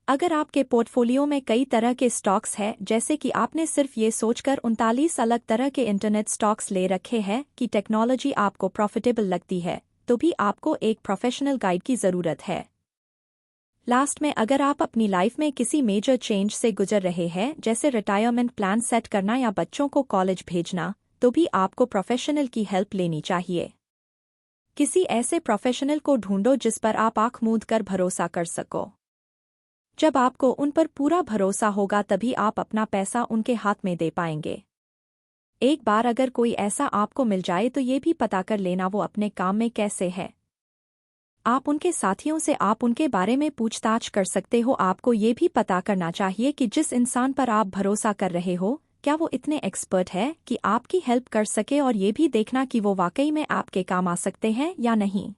अगर आपके पोर्टफोलियो में कई तरह के स्टॉक्स हैं, जैसे कि आपने सिर्फ ये सोचकर 39 अलग तरह के इंटरनेट स्टॉक्स ले रखे हैं कि टेक्नोलॉजी आपको प्रॉफिटेबल लगती है, तो भी आपको एक प्रोफेशनल गाइड की ज़रूरत है। लास्ट में, अगर आप अपनी लाइफ में किसी मेजर चेंज से गुजर रहे हैं, जैसे रिटायरमेंट प्लान सेट करना या बच्चों को कॉलेज भेजना, तो भी आपको प्रोफेशनल की हेल्प लेनी चाहिए। किसी ऐसे प्रोफेशनल को ढूंढो जिस पर आप आंख मूंद कर भरोसा कर सको। जब आपको उन पर पूरा भरोसा होगा, तभी आप अपना पैसा उनके हाथ में दे पाएंगे। एक बार अगर कोई ऐसा आपको मिल जाए, तो ये भी पता कर लेना वो अपने काम में कैसे है। आप उनके साथियों से आप उनके बारे में पूछताछ कर सकते हो। आपको ये भी पता करना चाहिए कि जिस इंसान पर आप भरोसा कर रहे हो, क्या वो इतने एक्सपर्ट है कि आपकी हेल्प कर सके, और ये भी देखना कि वो वाकई में आपके काम आ सकते हैं या नहीं।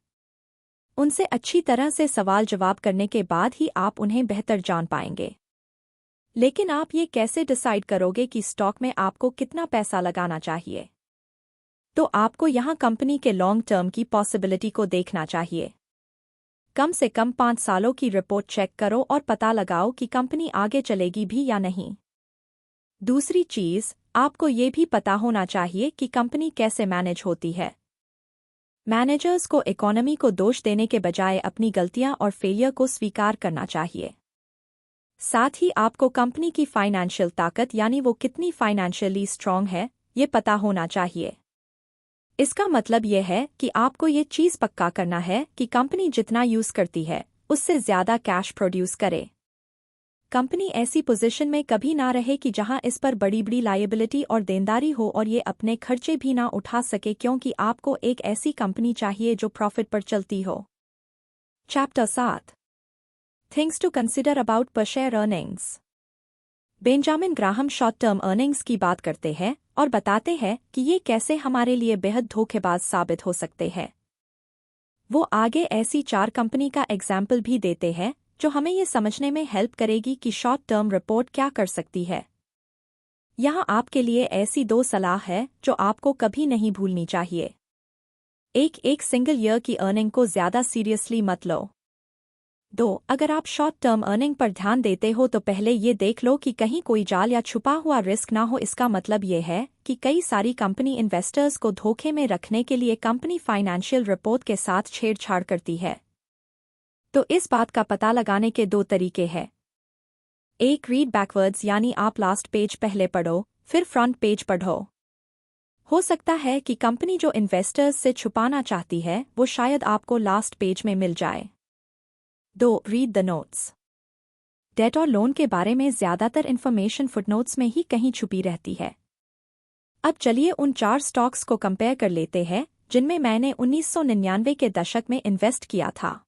उनसे अच्छी तरह से सवाल जवाब करने के बाद ही आप उन्हें बेहतर जान पाएंगे। लेकिन आप ये कैसे डिसाइड करोगे कि स्टॉक में आपको कितना पैसा लगाना चाहिए? तो आपको यहाँ कंपनी के लॉन्ग टर्म की पॉसिबिलिटी को देखना चाहिए। कम से कम 5 सालों की रिपोर्ट चेक करो और पता लगाओ कि कंपनी आगे चलेगी भी या नहीं। दूसरी चीज़, आपको ये भी पता होना चाहिए कि कंपनी कैसे मैनेज होती है। मैनेजर्स को इकोनॉमी को दोष देने के बजाय अपनी गलतियां और फेलियर को स्वीकार करना चाहिए। साथ ही आपको कंपनी की फाइनेंशियल ताकत, यानी वो कितनी फाइनेंशियली स्ट्रांग है, ये पता होना चाहिए। इसका मतलब यह है कि आपको ये चीज़ पक्का करना है कि कंपनी जितना यूज़ करती है, उससे ज़्यादा कैश प्रोड्यूस करे। कंपनी ऐसी पोजीशन में कभी ना रहे कि जहां इस पर बड़ी बड़ी लायबिलिटी और देनदारी हो और ये अपने खर्चे भी ना उठा सके, क्योंकि आपको एक ऐसी कंपनी चाहिए जो प्रॉफिट पर चलती हो। Chapter 7 things to consider about पर share earnings. Benjamin Graham short term earnings की बात करते हैं और बताते हैं कि ये कैसे हमारे लिए बेहद धोखेबाज साबित हो सकते हैं। वो आगे ऐसी 4 कंपनी का एग्जाम्पल भी देते हैं जो हमें ये समझने में हेल्प करेगी कि शॉर्ट टर्म रिपोर्ट क्या कर सकती है। यहाँ आपके लिए ऐसी 2 सलाह है जो आपको कभी नहीं भूलनी चाहिए। एक सिंगल ईयर की अर्निंग को ज़्यादा सीरियसली मत लो। 2, अगर आप शॉर्ट टर्म अर्निंग पर ध्यान देते हो तो पहले ये देख लो कि कहीं कोई जाल या छुपा हुआ रिस्क ना हो। इसका मतलब ये है कि कई सारी कंपनी इन्वेस्टर्स को धोखे में रखने के लिए कंपनी फाइनेंशियल रिपोर्ट के साथ छेड़छाड़ करती है। तो इस बात का पता लगाने के 2 तरीके हैं। एक, रीड बैकवर्ड्स, यानी आप लास्ट पेज पहले पढ़ो, फिर फ्रंट पेज पढ़ो। हो सकता है कि कंपनी जो इन्वेस्टर्स से छुपाना चाहती है, वो शायद आपको लास्ट पेज में मिल जाए। 2, रीड द नोट्स। डेट और लोन के बारे में ज़्यादातर इन्फॉर्मेशन फुटनोट्स में ही कहीं छुपी रहती है। अब चलिए उन 4 स्टॉक्स को कंपेयर कर लेते हैं जिनमें मैंने 1999 के दशक में इन्वेस्ट किया था।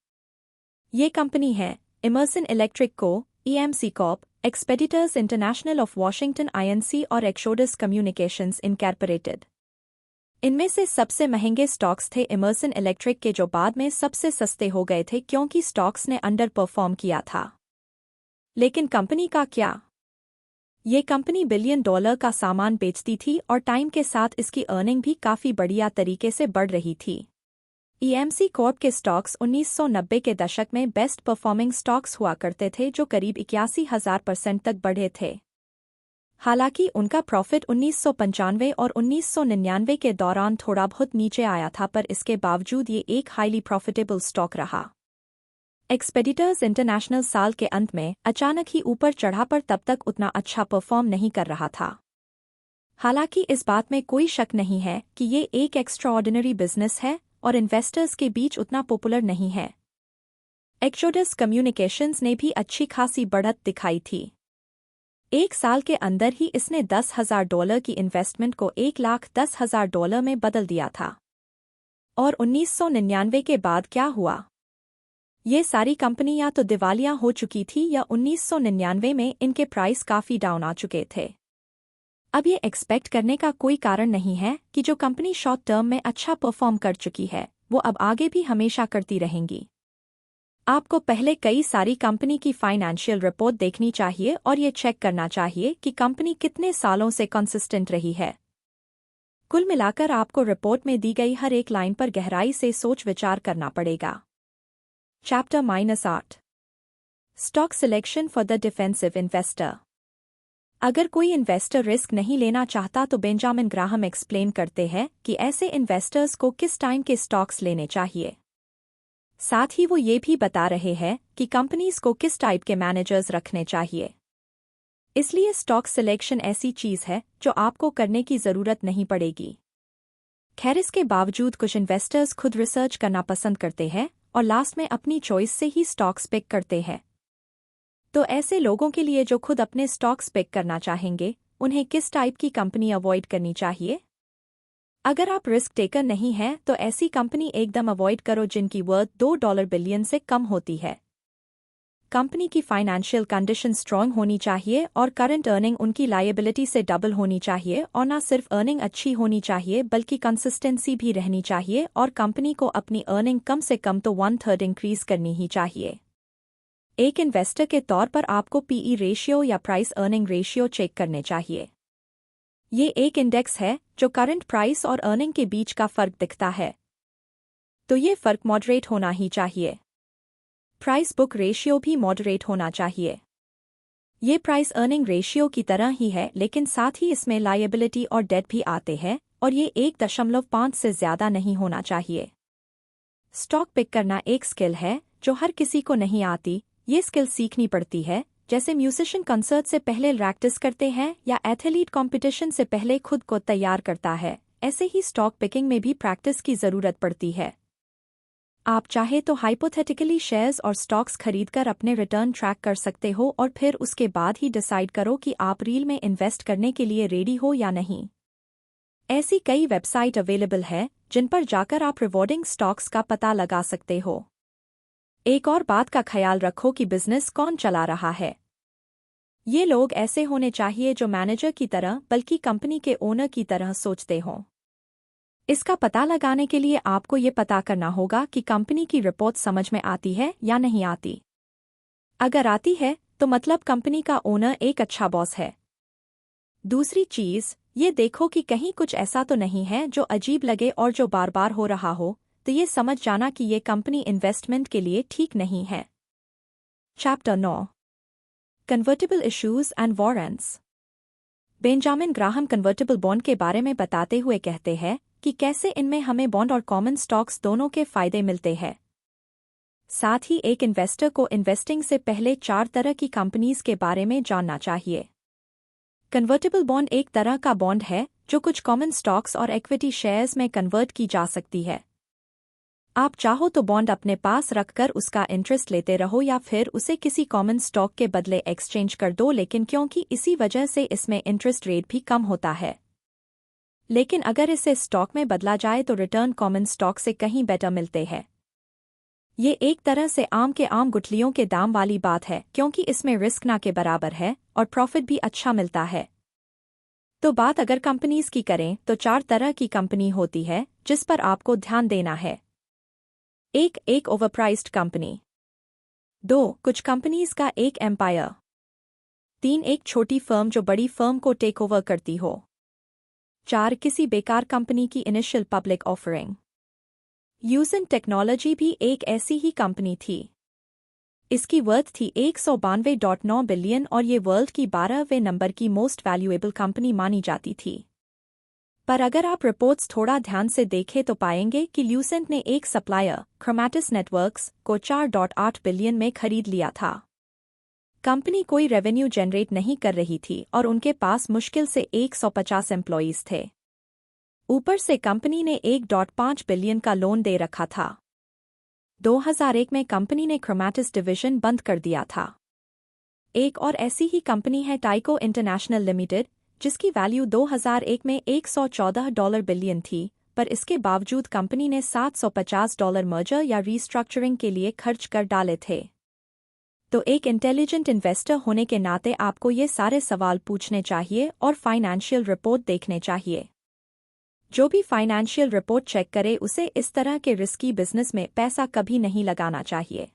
ये कंपनी है इमर्सन इलेक्ट्रिक को, EMC corp, Expeditors International of Washington INC और एक्सोडस कम्युनिकेशंस इनकॉर्पोरेटेड। इनमें से सबसे महंगे स्टॉक्स थे इमर्सन इलेक्ट्रिक के, जो बाद में सबसे सस्ते हो गए थे क्योंकि स्टॉक्स ने अंडर परफॉर्म किया था। लेकिन कंपनी का क्या? ये कंपनी $1 बिलियन का सामान बेचती थी और टाइम के साथ इसकी अर्निंग भी काफ़ी बढ़िया तरीके से बढ़ रही थी। EMC कॉर्प के स्टॉक्स 1990 के दशक में बेस्ट परफॉर्मिंग स्टॉक्स हुआ करते थे, जो करीब 81,000% तक बढ़े थे। हालांकि उनका प्रॉफिट 1995 और 1999 के दौरान थोड़ा बहुत नीचे आया था, पर इसके बावजूद ये एक हाईली प्रॉफिटेबल स्टॉक रहा। एक्सपेडिटर्स इंटरनेशनल साल के अंत में अचानक ही ऊपर चढ़ा, पर तब तक उतना अच्छा परफॉर्म नहीं कर रहा था। हालांकि इस बात में कोई शक नहीं है कि ये एक एक्स्ट्राऑर्डिनरी बिजनेस है और इन्वेस्टर्स के बीच उतना पॉपुलर नहीं है। एक्सोडस कम्युनिकेशंस ने भी अच्छी खासी बढ़त दिखाई थी। 1 साल के अंदर ही इसने $10,000 की इन्वेस्टमेंट को $1,10,000 में बदल दिया था। और 1999 के बाद क्या हुआ? ये सारी कंपनी या तो दिवालिया हो चुकी थी या 1999 में इनके प्राइस काफ़ी डाउन आ चुके थे। अब ये एक्सपेक्ट करने का कोई कारण नहीं है कि जो कंपनी शॉर्ट टर्म में अच्छा परफॉर्म कर चुकी है वो अब आगे भी हमेशा करती रहेंगी। आपको पहले कई सारी कंपनी की फाइनेंशियल रिपोर्ट देखनी चाहिए और ये चेक करना चाहिए कि कंपनी कितने सालों से कंसिस्टेंट रही है। कुल मिलाकर आपको रिपोर्ट में दी गई हर एक लाइन पर गहराई से सोच विचार करना पड़ेगा। Chapter -8 stock selection for the defensive investor. अगर कोई इन्वेस्टर रिस्क नहीं लेना चाहता तो बेंजामिन ग्राहम एक्सप्लेन करते हैं कि ऐसे इन्वेस्टर्स को किस टाइम के स्टॉक्स लेने चाहिए। साथ ही वो ये भी बता रहे हैं कि कंपनीज को किस टाइप के मैनेजर्स रखने चाहिए। इसलिए स्टॉक सिलेक्शन ऐसी चीज है जो आपको करने की जरूरत नहीं पड़ेगी। खैर इसके बावजूद कुछ इन्वेस्टर्स खुद रिसर्च करना पसंद करते हैं और लास्ट में अपनी चॉइस से ही स्टॉक्स पिक करते हैं। तो ऐसे लोगों के लिए जो खुद अपने स्टॉक्स पिक करना चाहेंगे, उन्हें किस टाइप की कंपनी अवॉइड करनी चाहिए? अगर आप रिस्क टेकर नहीं हैं तो ऐसी कंपनी एकदम अवॉइड करो जिनकी वर्थ $2 बिलियन से कम होती है। कंपनी की फाइनेंशियल कंडीशन स्ट्रांग होनी चाहिए और करंट अर्निंग उनकी लायबिलिटी से डबल होनी चाहिए और न सिर्फ अर्निंग अच्छी होनी चाहिए बल्कि कंसिस्टेंसी भी रहनी चाहिए और कंपनी को अपनी अर्निंग कम से कम तो 1/3 इंक्रीज करनी ही चाहिए। एक इन्वेस्टर के तौर पर आपको पीई रेशियो या प्राइस अर्निंग रेशियो चेक करने चाहिए। ये एक इंडेक्स है जो करंट प्राइस और अर्निंग के बीच का फर्क दिखता है, तो ये फर्क मॉडरेट होना ही चाहिए। प्राइस बुक रेशियो भी मॉडरेट होना चाहिए। ये प्राइस अर्निंग रेशियो की तरह ही है लेकिन साथ ही इसमें लायबिलिटी और डेट भी आते हैं और ये 1.5 से ज्यादा नहीं होना चाहिए। स्टॉक पिक करना एक स्किल है जो हर किसी को नहीं आती, ये स्किल सीखनी पड़ती है। जैसे म्यूजिशियन कंसर्ट से पहले प्रैक्टिस करते हैं या एथलीट कंपटीशन से पहले खुद को तैयार करता है, ऐसे ही स्टॉक पिकिंग में भी प्रैक्टिस की जरूरत पड़ती है। आप चाहे तो हाइपोथेटिकली शेयर्स और स्टॉक्स खरीदकर अपने रिटर्न ट्रैक कर सकते हो और फिर उसके बाद ही डिसाइड करो कि आप रील में इन्वेस्ट करने के लिए रेडी हो या नहीं। ऐसी कई वेबसाइट अवेलेबल है जिन पर जाकर आप रिवॉर्डिंग स्टॉक्स का पता लगा सकते हो। एक और बात का ख्याल रखो कि बिजनेस कौन चला रहा है। ये लोग ऐसे होने चाहिए जो मैनेजर की तरह बल्कि कंपनी के ओनर की तरह सोचते हों। इसका पता लगाने के लिए आपको ये पता करना होगा कि कंपनी की रिपोर्ट समझ में आती है या नहीं आती। अगर आती है तो मतलब कंपनी का ओनर एक अच्छा बॉस है। दूसरी चीज, ये देखो कि कहीं कुछ ऐसा तो नहीं है जो अजीब लगे और जो बार बार हो रहा हो, तो ये समझ जाना कि ये कंपनी इन्वेस्टमेंट के लिए ठीक नहीं है। Chapter 9 convertible issues and warrants. Benjamin Graham convertible bond के बारे में बताते हुए कहते हैं कि कैसे इनमें हमें बॉन्ड और कॉमन स्टॉक्स दोनों के फायदे मिलते हैं। साथ ही एक इन्वेस्टर को इन्वेस्टिंग से पहले 4 तरह की कंपनीज के बारे में जानना चाहिए। कन्वर्टिबल बॉन्ड एक तरह का बॉन्ड है जो कुछ कॉमन स्टॉक्स और इक्विटी शेयर्स में कन्वर्ट की जा सकती है। आप चाहो तो बॉन्ड अपने पास रखकर उसका इंटरेस्ट लेते रहो या फिर उसे किसी कॉमन स्टॉक के बदले एक्सचेंज कर दो, लेकिन क्योंकि इसी वजह से इसमें इंटरेस्ट रेट भी कम होता है। लेकिन अगर इसे स्टॉक में बदला जाए तो रिटर्न कॉमन स्टॉक से कहीं बेटर मिलते हैं। ये एक तरह से आम के आम गुठलियों के दाम वाली बात है क्योंकि इसमें रिस्क ना के बराबर है और प्रॉफिट भी अच्छा मिलता है। तो बात अगर कंपनीज की करें तो 4 तरह की कंपनी होती है जिस पर आपको ध्यान देना है। एक ओवरप्राइज्ड कंपनी। 2 कुछ कंपनीज का एक एम्पायर। 3 एक छोटी फर्म जो बड़ी फर्म को टेक ओवर करती हो। 4 किसी बेकार कंपनी की इनिशियल पब्लिक ऑफरिंग। यूजन टेक्नोलॉजी भी एक ऐसी ही कंपनी थी। इसकी वर्थ थी 192.9 बिलियन और ये वर्ल्ड की 12वें नंबर की मोस्ट वैल्यूएबल कंपनी मानी जाती थी। पर अगर आप रिपोर्ट्स थोड़ा ध्यान से देखें तो पाएंगे कि ल्यूसेंट ने एक सप्लायर क्रोमैटिस नेटवर्क्स को 4.8 बिलियन में खरीद लिया था। कंपनी कोई रेवेन्यू जनरेट नहीं कर रही थी और उनके पास मुश्किल से 150 एम्प्लॉयीज थे। ऊपर से कंपनी ने 1.5 बिलियन का लोन दे रखा था। 2001 में कंपनी ने क्रोमैटिस डिवीजन बंद कर दिया था। एक और ऐसी ही कंपनी है टाइको इंटरनेशनल लिमिटेड, जिसकी वैल्यू 2001 में $114 बिलियन थी, पर इसके बावजूद कंपनी ने $750 मर्जर या रीस्ट्रक्चरिंग के लिए खर्च कर डाले थे। तो एक इंटेलिजेंट इन्वेस्टर होने के नाते आपको ये सारे सवाल पूछने चाहिए और फाइनेंशियल रिपोर्ट देखने चाहिए। जो भी फाइनेंशियल रिपोर्ट चेक करे उसे इस तरह के रिस्की बिजनेस में पैसा कभी नहीं लगाना चाहिए।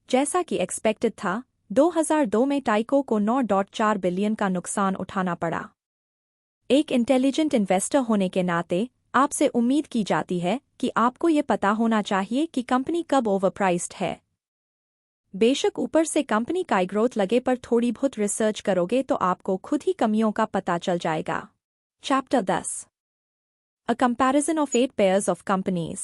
जैसा कि एक्सपेक्टेड था, 2002 में टाइको को 9.4 बिलियन का नुकसान उठाना पड़ा। एक इंटेलिजेंट इन्वेस्टर होने के नाते आपसे उम्मीद की जाती है कि आपको ये पता होना चाहिए कि कंपनी कब ओवरप्राइस्ड है। बेशक ऊपर से कंपनी का ग्रोथ लगे पर थोड़ी बहुत रिसर्च करोगे तो आपको खुद ही कमियों का पता चल जाएगा। Chapter 10 a comparison of 8 pairs of companies.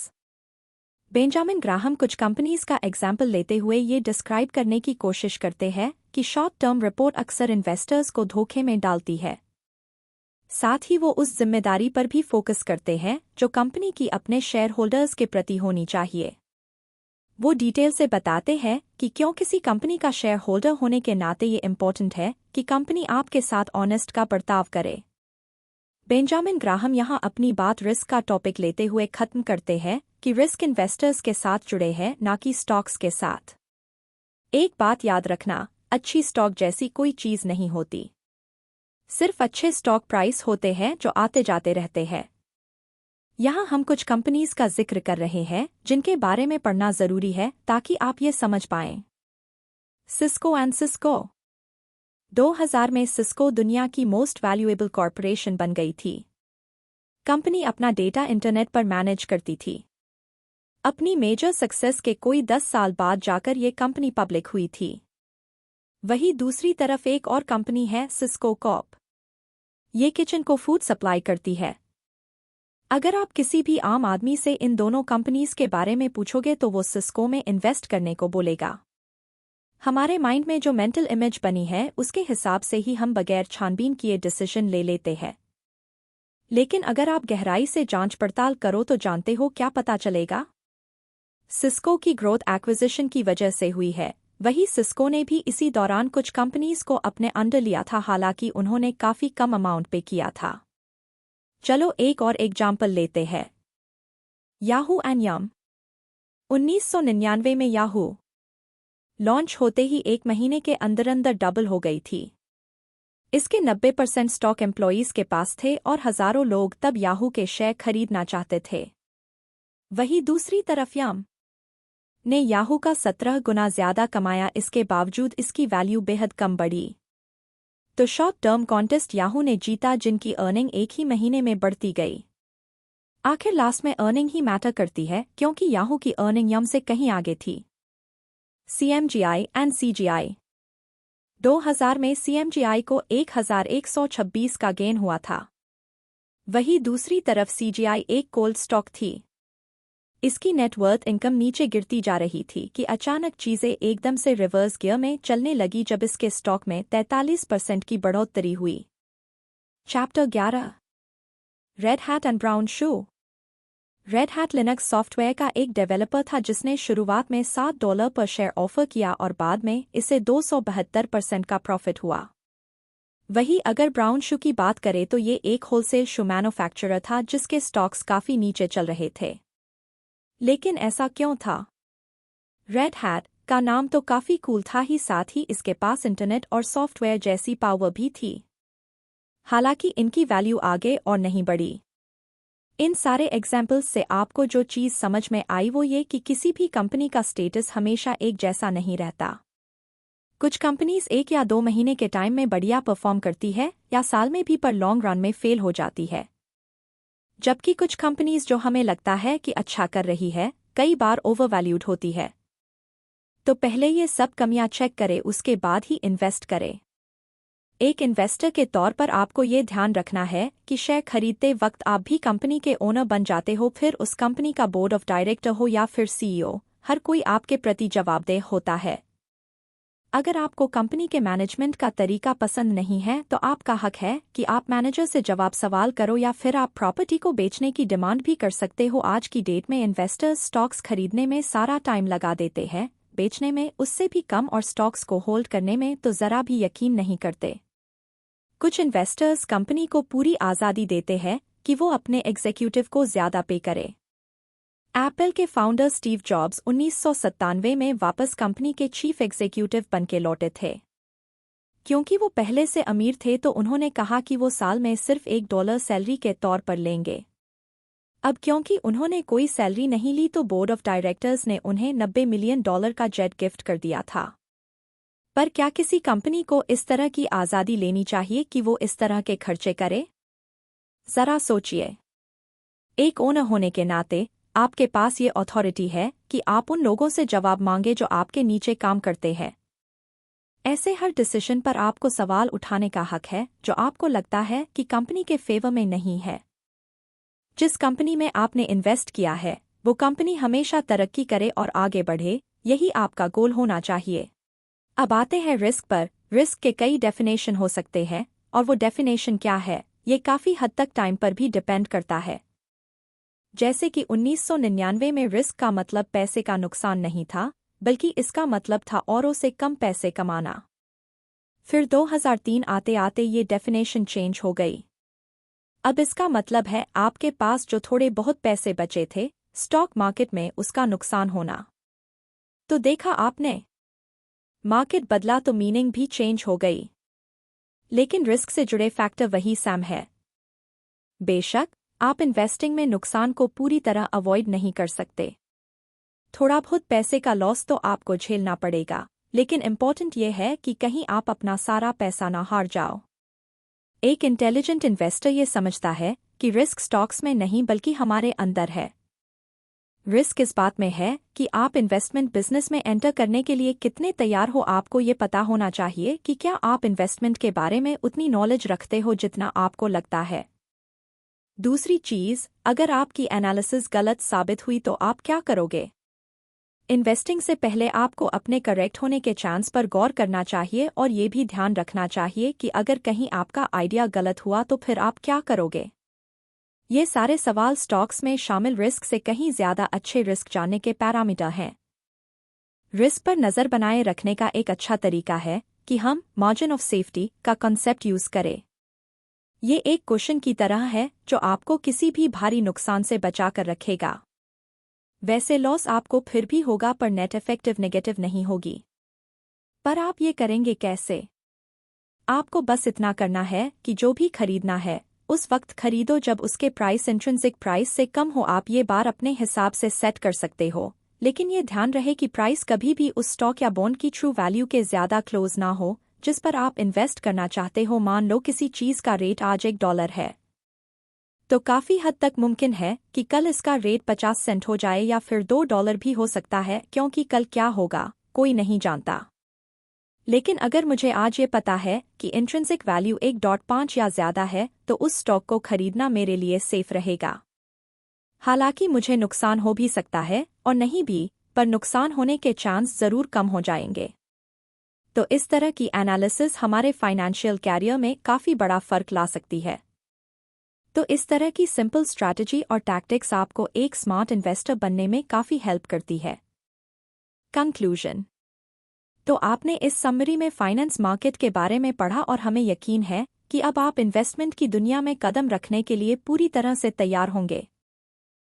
Benjamin Graham कुछ कंपनीज का एग्जाम्पल लेते हुए ये डिस्क्राइब करने की कोशिश करते हैं कि शॉर्ट टर्म रिपोर्ट अक्सर इन्वेस्टर्स को धोखे में डालती है। साथ ही वो उस जिम्मेदारी पर भी फोकस करते हैं जो कंपनी की अपने शेयर होल्डर्स के प्रति होनी चाहिए। वो डिटेल से बताते हैं कि क्यों किसी कंपनी का शेयर होल्डर होने के नाते ये इम्पोर्टेंट है कि कंपनी आपके साथ ऑनेस्ट का बर्ताव करे। बेंजामिन ग्राहम यहाँ अपनी बात रिस्क का टॉपिक लेते हुए खत्म करते हैं कि रिस्क इन्वेस्टर्स के साथ जुड़े हैं ना कि स्टॉक्स के साथ। एक बात याद रखना, अच्छी स्टॉक जैसी कोई चीज नहीं होती। सिर्फ अच्छे स्टॉक प्राइस होते हैं जो आते जाते रहते हैं। यहाँ हम कुछ कंपनीज का जिक्र कर रहे हैं जिनके बारे में पढ़ना जरूरी है ताकि आप ये समझ पाएं। Cisco and Cisco. 2000 में सिस्को दुनिया की मोस्ट वैल्यूएबल कॉरपोरेशन बन गई थी। कंपनी अपना डेटा इंटरनेट पर मैनेज करती थी। अपनी मेजर सक्सेस के कोई 10 साल बाद जाकर ये कंपनी पब्लिक हुई थी। वहीं दूसरी तरफ एक और कंपनी है सिस्को कॉर्प। ये किचन को फूड सप्लाई करती है। अगर आप किसी भी आम आदमी से इन दोनों कंपनीज के बारे में पूछोगे तो वो सिस्को में इन्वेस्ट करने को बोलेगा। हमारे माइंड में जो मेंटल इमेज बनी है उसके हिसाब से ही हम बगैर छानबीन किए डिसीजन ले लेते हैं। लेकिन अगर आप गहराई से जांच पड़ताल करो तो जानते हो क्या पता चलेगा? सिस्को की ग्रोथ एक्विजिशन की वजह से हुई है। वही सिस्को ने भी इसी दौरान कुछ कंपनीज को अपने अंडर लिया था, हालांकि उन्होंने काफी कम अमाउंट पे किया था। चलो एक और एग्जाम्पल लेते हैं। याहू एंड यम। 1999 में याहू लॉन्च होते ही 1 महीने के अंदर अंदर डबल हो गई थी। इसके 90% स्टॉक एम्प्लॉयीज के पास थे और हजारों लोग तब याहू के शेयर खरीदना चाहते थे। वहीं दूसरी तरफ यम ने याहू का 17 गुना ज्यादा कमाया, इसके बावजूद इसकी वैल्यू बेहद कम बढ़ी। तो शॉर्ट टर्म कॉन्टेस्ट याहू ने जीता, जिनकी अर्निंग एक ही महीने में बढ़ती गई। आखिर लास्ट में अर्निंग ही मैटर करती है क्योंकि याहू की अर्निंग यम से कहीं आगे थी। CMGI and CGI। 2000 में CMGI को 1126 का गेन हुआ था। वहीं दूसरी तरफ CGI एक कोल्ड स्टॉक थी। इसकी नेटवर्थ इनकम नीचे गिरती जा रही थी कि अचानक चीजें एकदम से रिवर्स गियर में चलने लगी जब इसके स्टॉक में 43% की बढ़ोतरी हुई। Chapter 11 red hat and brown shoe. Red hat Linux software का एक डेवलपर था जिसने शुरुआत में $7 पर शेयर ऑफर किया और बाद में इसे 272% का प्रॉफिट हुआ। वहीं अगर ब्राउन शू की बात करें तो ये एक होलसेल शू मैन्युफैक्चरर था जिसके स्टॉक्स काफी नीचे चल रहे थे। लेकिन ऐसा क्यों था? रेड हैट का नाम तो काफी कूल था ही, साथ ही इसके पास इंटरनेट और सॉफ्टवेयर जैसी पावर भी थी। हालांकि इनकी वैल्यू आगे और नहीं बढ़ी। इन सारे एग्जाम्पल्स से आपको जो चीज़ समझ में आई वो ये कि किसी भी कंपनी का स्टेटस हमेशा एक जैसा नहीं रहता। कुछ कंपनीज 1 या 2 महीने के टाइम में बढ़िया परफॉर्म करती है या साल में भी, पर लॉन्ग रन में फेल हो जाती है। जबकि कुछ कंपनीज जो हमें लगता है कि अच्छा कर रही है कई बार ओवरवैल्यूड होती है। तो पहले ये सब कमियां चेक करें, उसके बाद ही इन्वेस्ट करें। एक इन्वेस्टर के तौर पर आपको ये ध्यान रखना है कि शेयर खरीदते वक्त आप भी कंपनी के ओनर बन जाते हो, फिर उस कंपनी का बोर्ड ऑफ डायरेक्टर हो या फिर CEO, हर कोई आपके प्रति जवाबदेह होता है। अगर आपको कंपनी के मैनेजमेंट का तरीका पसंद नहीं है तो आपका हक है कि आप मैनेजर से जवाब सवाल करो या फिर आप प्रॉपर्टी को बेचने की डिमांड भी कर सकते हो। आज की डेट में इन्वेस्टर्स स्टॉक्स खरीदने में सारा टाइम लगा देते हैं, बेचने में उससे भी कम और स्टॉक्स को होल्ड करने में तो जरा भी यकीन नहीं करते। कुछ इन्वेस्टर्स कंपनी को पूरी आज़ादी देते हैं कि वो अपने एग्जीक्यूटिव को ज्यादा पे करे। एप्पल के फाउंडर स्टीव जॉब्स 1997 में वापस कंपनी के चीफ एग्जीक्यूटिव बनके लौटे थे। क्योंकि वो पहले से अमीर थे तो उन्होंने कहा कि वो साल में सिर्फ $1 सैलरी के तौर पर लेंगे। अब क्योंकि उन्होंने कोई सैलरी नहीं ली तो बोर्ड ऑफ डायरेक्टर्स ने उन्हें $90 मिलियन का जेट गिफ्ट कर दिया था। पर क्या किसी कंपनी को इस तरह की आज़ादी लेनी चाहिए कि वो इस तरह के खर्चे करे? जरा सोचिए। एक ओनर होने के नाते आपके पास ये अथॉरिटी है कि आप उन लोगों से जवाब मांगे जो आपके नीचे काम करते हैं। ऐसे हर डिसीजन पर आपको सवाल उठाने का हक है जो आपको लगता है कि कंपनी के फेवर में नहीं है। जिस कंपनी में आपने इन्वेस्ट किया है वो कंपनी हमेशा तरक्की करे और आगे बढ़े, यही आपका गोल होना चाहिए। अब आते हैं रिस्क पर। रिस्क के कई डेफिनेशन हो सकते हैं और वो डेफिनेशन क्या है ये काफ़ी हद तक टाइम पर भी डिपेंड करता है। जैसे कि 1999 में रिस्क का मतलब पैसे का नुकसान नहीं था, बल्कि इसका मतलब था औरों से कम पैसे कमाना। फिर 2003 आते आते ये डेफिनेशन चेंज हो गई। अब इसका मतलब है आपके पास जो थोड़े बहुत पैसे बचे थे स्टॉक मार्केट में उसका नुकसान होना। तो देखा आपने, मार्केट बदला तो मीनिंग भी चेंज हो गई। लेकिन रिस्क से जुड़े फैक्टर वही सैम है। बेशक आप इन्वेस्टिंग में नुकसान को पूरी तरह अवॉइड नहीं कर सकते। थोड़ा बहुत पैसे का लॉस तो आपको झेलना पड़ेगा, लेकिन इम्पॉर्टेंट ये है कि कहीं आप अपना सारा पैसा ना हार जाओ। एक इंटेलिजेंट इन्वेस्टर ये समझता है कि रिस्क स्टॉक्स में नहीं बल्कि हमारे अंदर है। रिस्क इस बात में है कि आप इन्वेस्टमेंट बिजनेस में एंटर करने के लिए कितने तैयार हो। आपको ये पता होना चाहिए कि क्या आप इन्वेस्टमेंट के बारे में उतनी नॉलेज रखते हो जितना आपको लगता है। दूसरी चीज़, अगर आपकी एनालिसिस गलत साबित हुई तो आप क्या करोगे? इन्वेस्टिंग से पहले आपको अपने करेक्ट होने के चांस पर गौर करना चाहिए और ये भी ध्यान रखना चाहिए कि अगर कहीं आपका आइडिया गलत हुआ तो फिर आप क्या करोगे। ये सारे सवाल स्टॉक्स में शामिल रिस्क से कहीं ज़्यादा अच्छे रिस्क जानने के पैरामीटर हैं। रिस्क पर नज़र बनाए रखने का एक अच्छा तरीका है कि हम मार्जिन ऑफ सेफ्टी का कॉन्सेप्ट यूज़ करें। ये एक कुशन की तरह है जो आपको किसी भी भारी नुकसान से बचा कर रखेगा। वैसे लॉस आपको फिर भी होगा पर नेट इफेक्टिव नेगेटिव नहीं होगी। पर आप ये करेंगे कैसे? आपको बस इतना करना है कि जो भी खरीदना है उस वक्त खरीदो जब उसके प्राइस इंट्रिंसिक प्राइस से कम हो। आप ये बार अपने हिसाब से सेट कर सकते हो, लेकिन ये ध्यान रहे कि प्राइस कभी भी उस स्टॉक या बॉन्ड की ट्रू वैल्यू के ज़्यादा क्लोज ना हो जिस पर आप इन्वेस्ट करना चाहते हो। मान लो किसी चीज़ का रेट आज $1 है, तो काफ़ी हद तक मुमकिन है कि कल इसका रेट 50 सेंट हो जाए या फिर $2 भी हो सकता है, क्योंकि कल क्या होगा कोई नहीं जानता। लेकिन अगर मुझे आज ये पता है कि इंट्रिंसिक वैल्यू 1.5 या ज़्यादा है तो उस स्टॉक को खरीदना मेरे लिए सेफ रहेगा। हालांकि मुझे नुकसान हो भी सकता है और नहीं भी, पर नुकसान होने के चांस ज़रूर कम हो जाएंगे। तो इस तरह की एनालिसिस हमारे फाइनेंशियल कैरियर में काफ़ी बड़ा फ़र्क ला सकती है। तो इस तरह की सिंपल स्ट्रैटेजी और टैक्टिक्स आपको एक स्मार्ट इन्वेस्टर बनने में काफ़ी हेल्प करती है। कंक्लूजन। तो आपने इस समरी में फाइनेंस मार्केट के बारे में पढ़ा और हमें यकीन है कि अब आप इन्वेस्टमेंट की दुनिया में कदम रखने के लिए पूरी तरह से तैयार होंगे।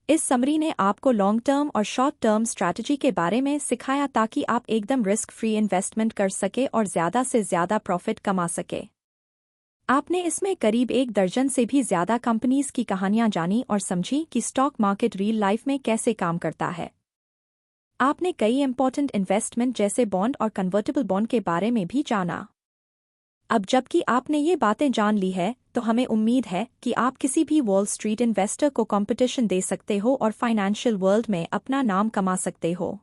इस समरी ने आपको लॉन्ग टर्म और शॉर्ट टर्म स्ट्रैटेजी के बारे में सिखाया ताकि आप एकदम रिस्क फ्री इन्वेस्टमेंट कर सके और ज़्यादा से ज़्यादा प्रॉफिट कमा सके। आपने इसमें करीब 1 दर्जन से भी ज़्यादा कंपनीज की कहानियां जानी और समझी कि स्टॉक मार्केट रियल लाइफ में कैसे काम करता है। आपने कई इंपॉर्टेंट इन्वेस्टमेंट जैसे बॉन्ड और कन्वर्टेबल बॉन्ड के बारे में भी जाना। अब जबकि आपने ये बातें जान ली है तो हमें उम्मीद है कि आप किसी भी वॉल स्ट्रीट इन्वेस्टर को कंपटीशन दे सकते हो और फाइनेंशियल वर्ल्ड में अपना नाम कमा सकते हो।